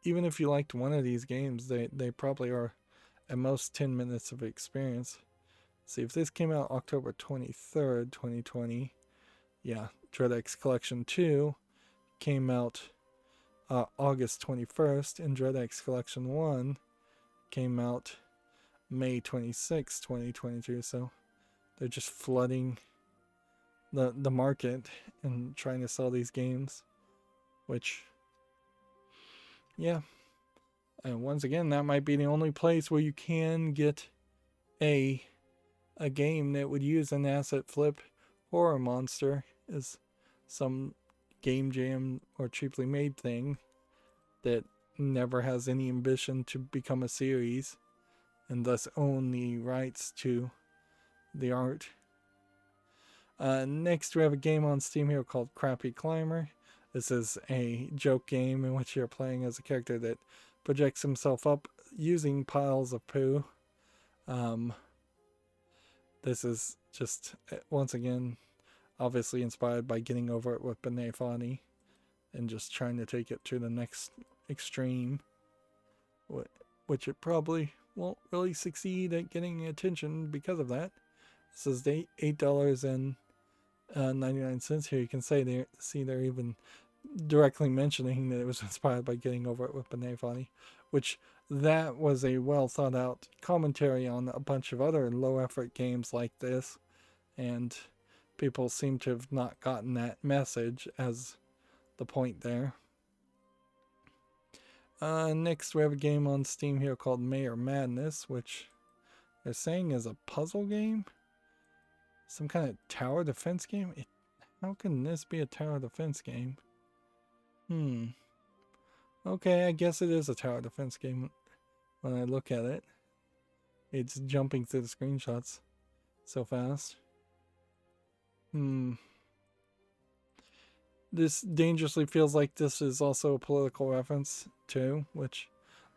even if you liked one of these games, they probably are at most 10 minutes of experience. Let's see, if this came out October 23rd, 2020, yeah, Dread X Collection 2 came out August 21st, and Dread X Collection 1 came out May 26, 2022, so they're just flooding the market and trying to sell these games, which, yeah, and once again, that might be the only place where you can get a game that would use an asset flip horror monster is some game jam or cheaply made thing that never has any ambition to become a series and thus own the rights to the art. Next, we have a game on Steam here called Crappy Climber. This is a joke game in which you're playing as a character that projects himself up using piles of poo. This is just, once again, obviously inspired by Getting Over It with Benet Foddy and just trying to take it to the next extreme, which it probably won't really succeed at getting attention because of that. This is $8.99 here. You can see they're even directly mentioning that it was inspired by Getting Over It with Benet Foddy, which that was a well thought out commentary on a bunch of other low effort games like this, and people seem to have not gotten that message as the point there. Next, we have a game on Steam here called Mayor Madness, which they're saying is a puzzle game. Some kind of tower defense game? How can this be a tower defense game? Okay, I guess it is a tower defense game when I look at it. It's jumping through the screenshots so fast. This dangerously feels like this is also a political reference too, which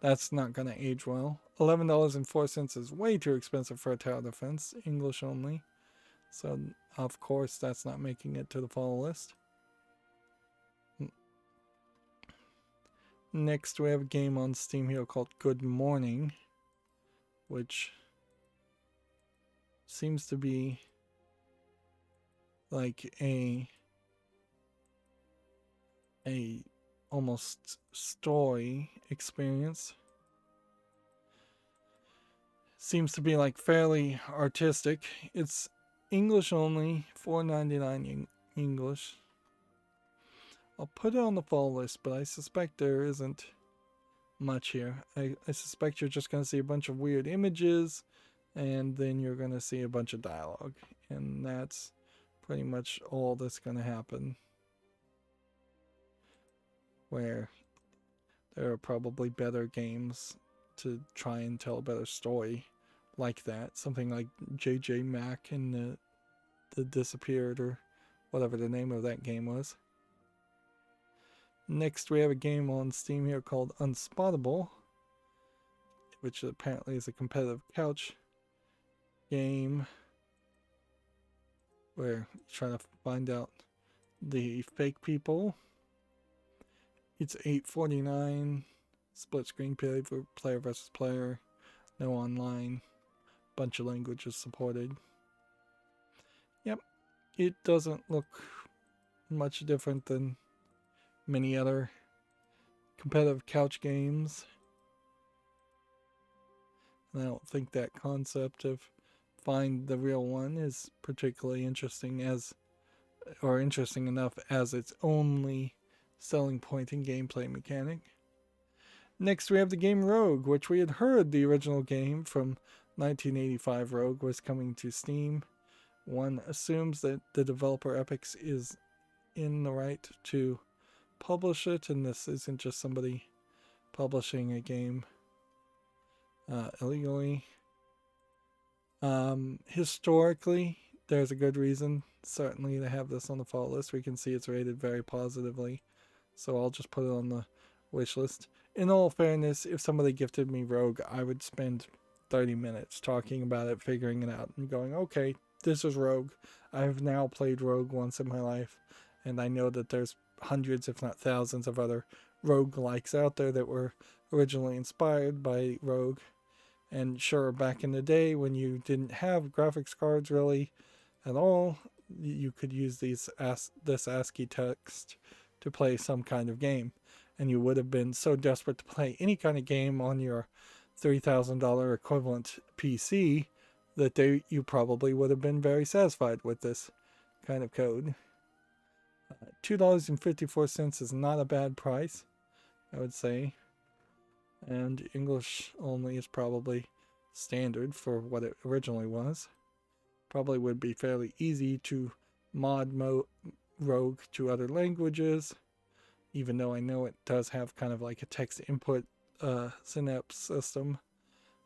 that's not going to age well. $11.04 is way too expensive for a tower defense, English only. So, of course, that's not making it to the fall list. Next, we have a game on Steam here called Good Morning, which seems to be like a almost story experience. Seems to be like fairly artistic. It's English only, $4.99 English. I'll put it on the fall list, but I suspect there isn't much here. I suspect you're just going to see a bunch of weird images, and then you're going to see a bunch of dialogue. And that's pretty much all that's going to happen. Where there are probably better games to try and tell a better story like that. Something like JJ Mac and the Disappeared, or whatever the name of that game was. Next we have a game on Steam here called Unspottable, which apparently is a competitive couch game where you try to find out the fake people. It's $8.49, split screen player versus player, no online, bunch of languages supported. Yep, it doesn't look much different than many other competitive couch games. And I don't think that concept of find the real one is particularly interesting interesting enough as its only selling point in gameplay mechanic. Next we have the game Rogue, which we had heard the original game from 1985 Rogue was coming to Steam. One assumes that the developer Epix is in the right to publish it, and this isn't just somebody publishing a game illegally. Historically, there's a good reason certainly to have this on the fall list. We can see it's rated very positively, so I'll just put it on the wish list. In all fairness, if somebody gifted me Rogue, I would spend 30 minutes talking about it, figuring it out, and going, okay, this is Rogue. I've now played Rogue once in my life, and I know that there's hundreds, if not thousands, of other roguelikes out there that were originally inspired by Rogue. And sure, back in the day when you didn't have graphics cards really at all, you could use this ASCII text to play some kind of game. And you would have been so desperate to play any kind of game on your $3,000 equivalent PC that you probably would have been very satisfied with this kind of code. $2.54 is not a bad price, I would say. And English only is probably standard for what it originally was. Probably would be fairly easy to mod Rogue to other languages, even though I know it does have kind of like a text input synapse system.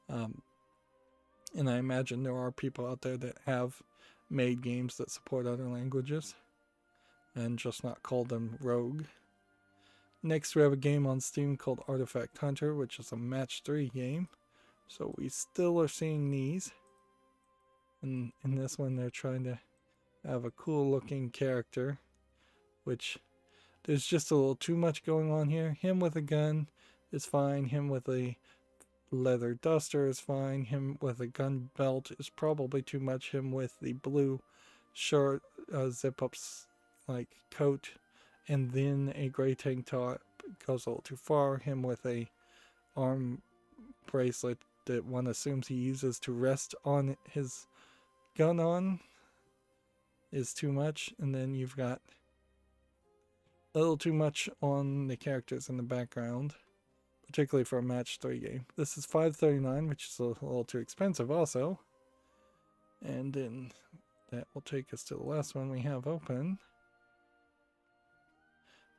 And I imagine there are people out there that have made games that support other languages and just not called them Rogue. Next we have a game on Steam called Artifact Hunter, which is a match 3 game. So we still are seeing these. And in this one they're trying to have a cool looking character, which there's just a little too much going on here. Him with a gun is fine. Him with a leather duster is fine. Him with a gun belt is probably too much. Him with the blue shirt, zip-ups like coat, and then a gray tank top goes a little too far. Him with a arm bracelet that one assumes he uses to rest on his gun on is too much. And then you've got a little too much on the characters in the background, particularly for a match 3 game. This is $5.39, which is a little too expensive also. And then that will take us to the last one we have open,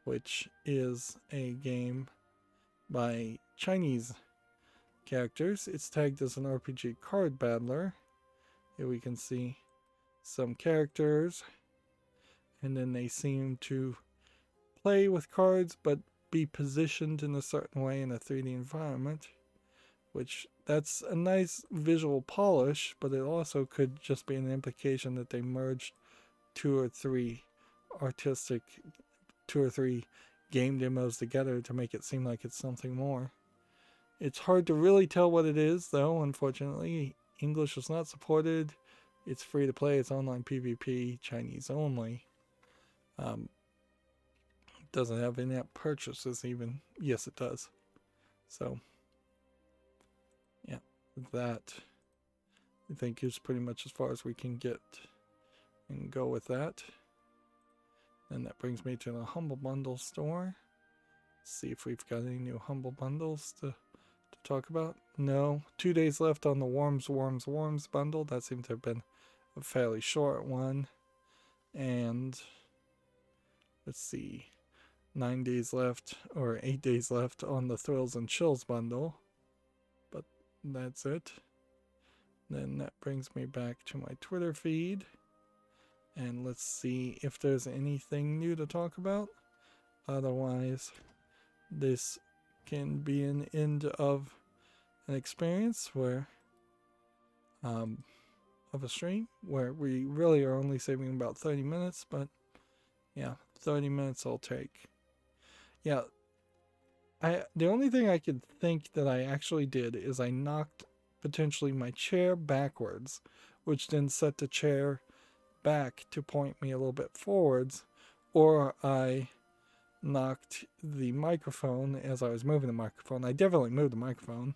which is a game by Chinese characters. It's tagged as an RPG card battler. Here we can see some characters, and then they seem to play with cards but be positioned in a certain way in a 3D environment, which that's a nice visual polish, but it also could just be an implication that they merged 2 or 3 game demos together to make it seem like it's something more. It's hard to really tell what it is, though. Unfortunately, English is not supported. It's free to play. It's online PvP, Chinese only. Doesn't have in-app purchases even. Yes, it does. So, yeah, that I think is pretty much as far as we can get and go with that. And that brings me to the Humble Bundle store. See if we've got any new Humble Bundles to talk about. No. 2 days left on the Worms bundle. That seems to have been a fairly short one. And let's see. 9 days left, or 8 days left on the Thrills and Chills bundle. But that's it. Then that brings me back to my Twitter feed. And let's see if there's anything new to talk about. Otherwise, this can be an end of an experience where, of a stream where we really are only saving about 30 minutes, but yeah, 30 minutes I'll take. Yeah, the only thing I could think that I actually did is I knocked potentially my chair backwards, which then set the chair back to point me a little bit forwards, or I knocked the microphone as I was moving the microphone. I definitely moved the microphone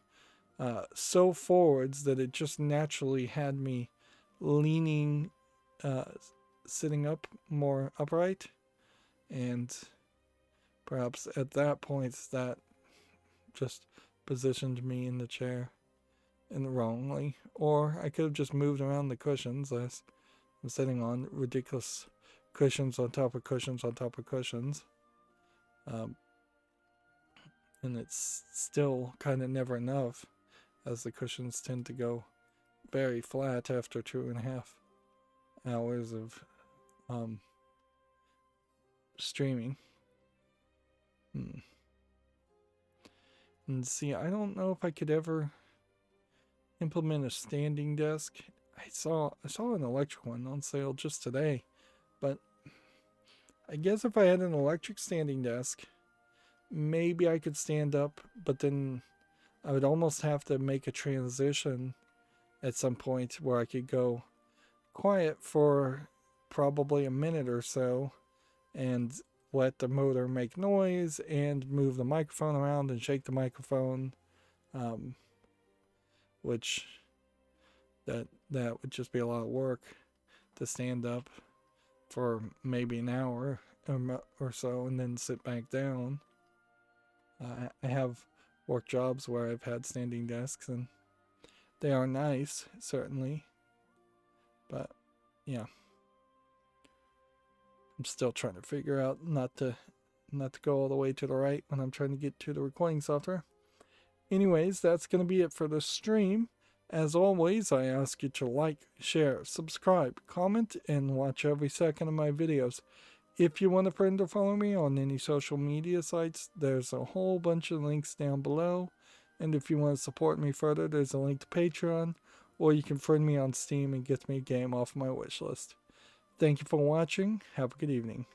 so forwards that it just naturally had me leaning, sitting up more upright, and perhaps at that point that just positioned me in the chair in the wrongly. Or I could have just moved around the cushions. I'm sitting on ridiculous cushions on top of cushions on top of cushions. And it's still kind of never enough, as the cushions tend to go very flat after 2.5 hours of streaming. And see, I don't know if I could ever implement a standing desk. I saw an electric one on sale just today, but I guess if I had an electric standing desk, maybe I could stand up, but then I would almost have to make a transition at some point where I could go quiet for probably a minute or so and let the motor make noise and move the microphone around and shake the microphone, which that would just be a lot of work to stand up for maybe an hour or so and then sit back down. I have work jobs where I've had standing desks, and they are nice, certainly, but yeah, I'm still trying to figure out not to go all the way to the right when I'm trying to get to the recording software. Anyways, that's going to be it for the stream. As always, I ask you to like, share, subscribe, comment, and watch every second of my videos. If you want a friend to follow me on any social media sites, there's a whole bunch of links down below. And if you want to support me further, there's a link to Patreon, or you can friend me on Steam and get me a game off my wish list. Thank you for watching. Have a good evening.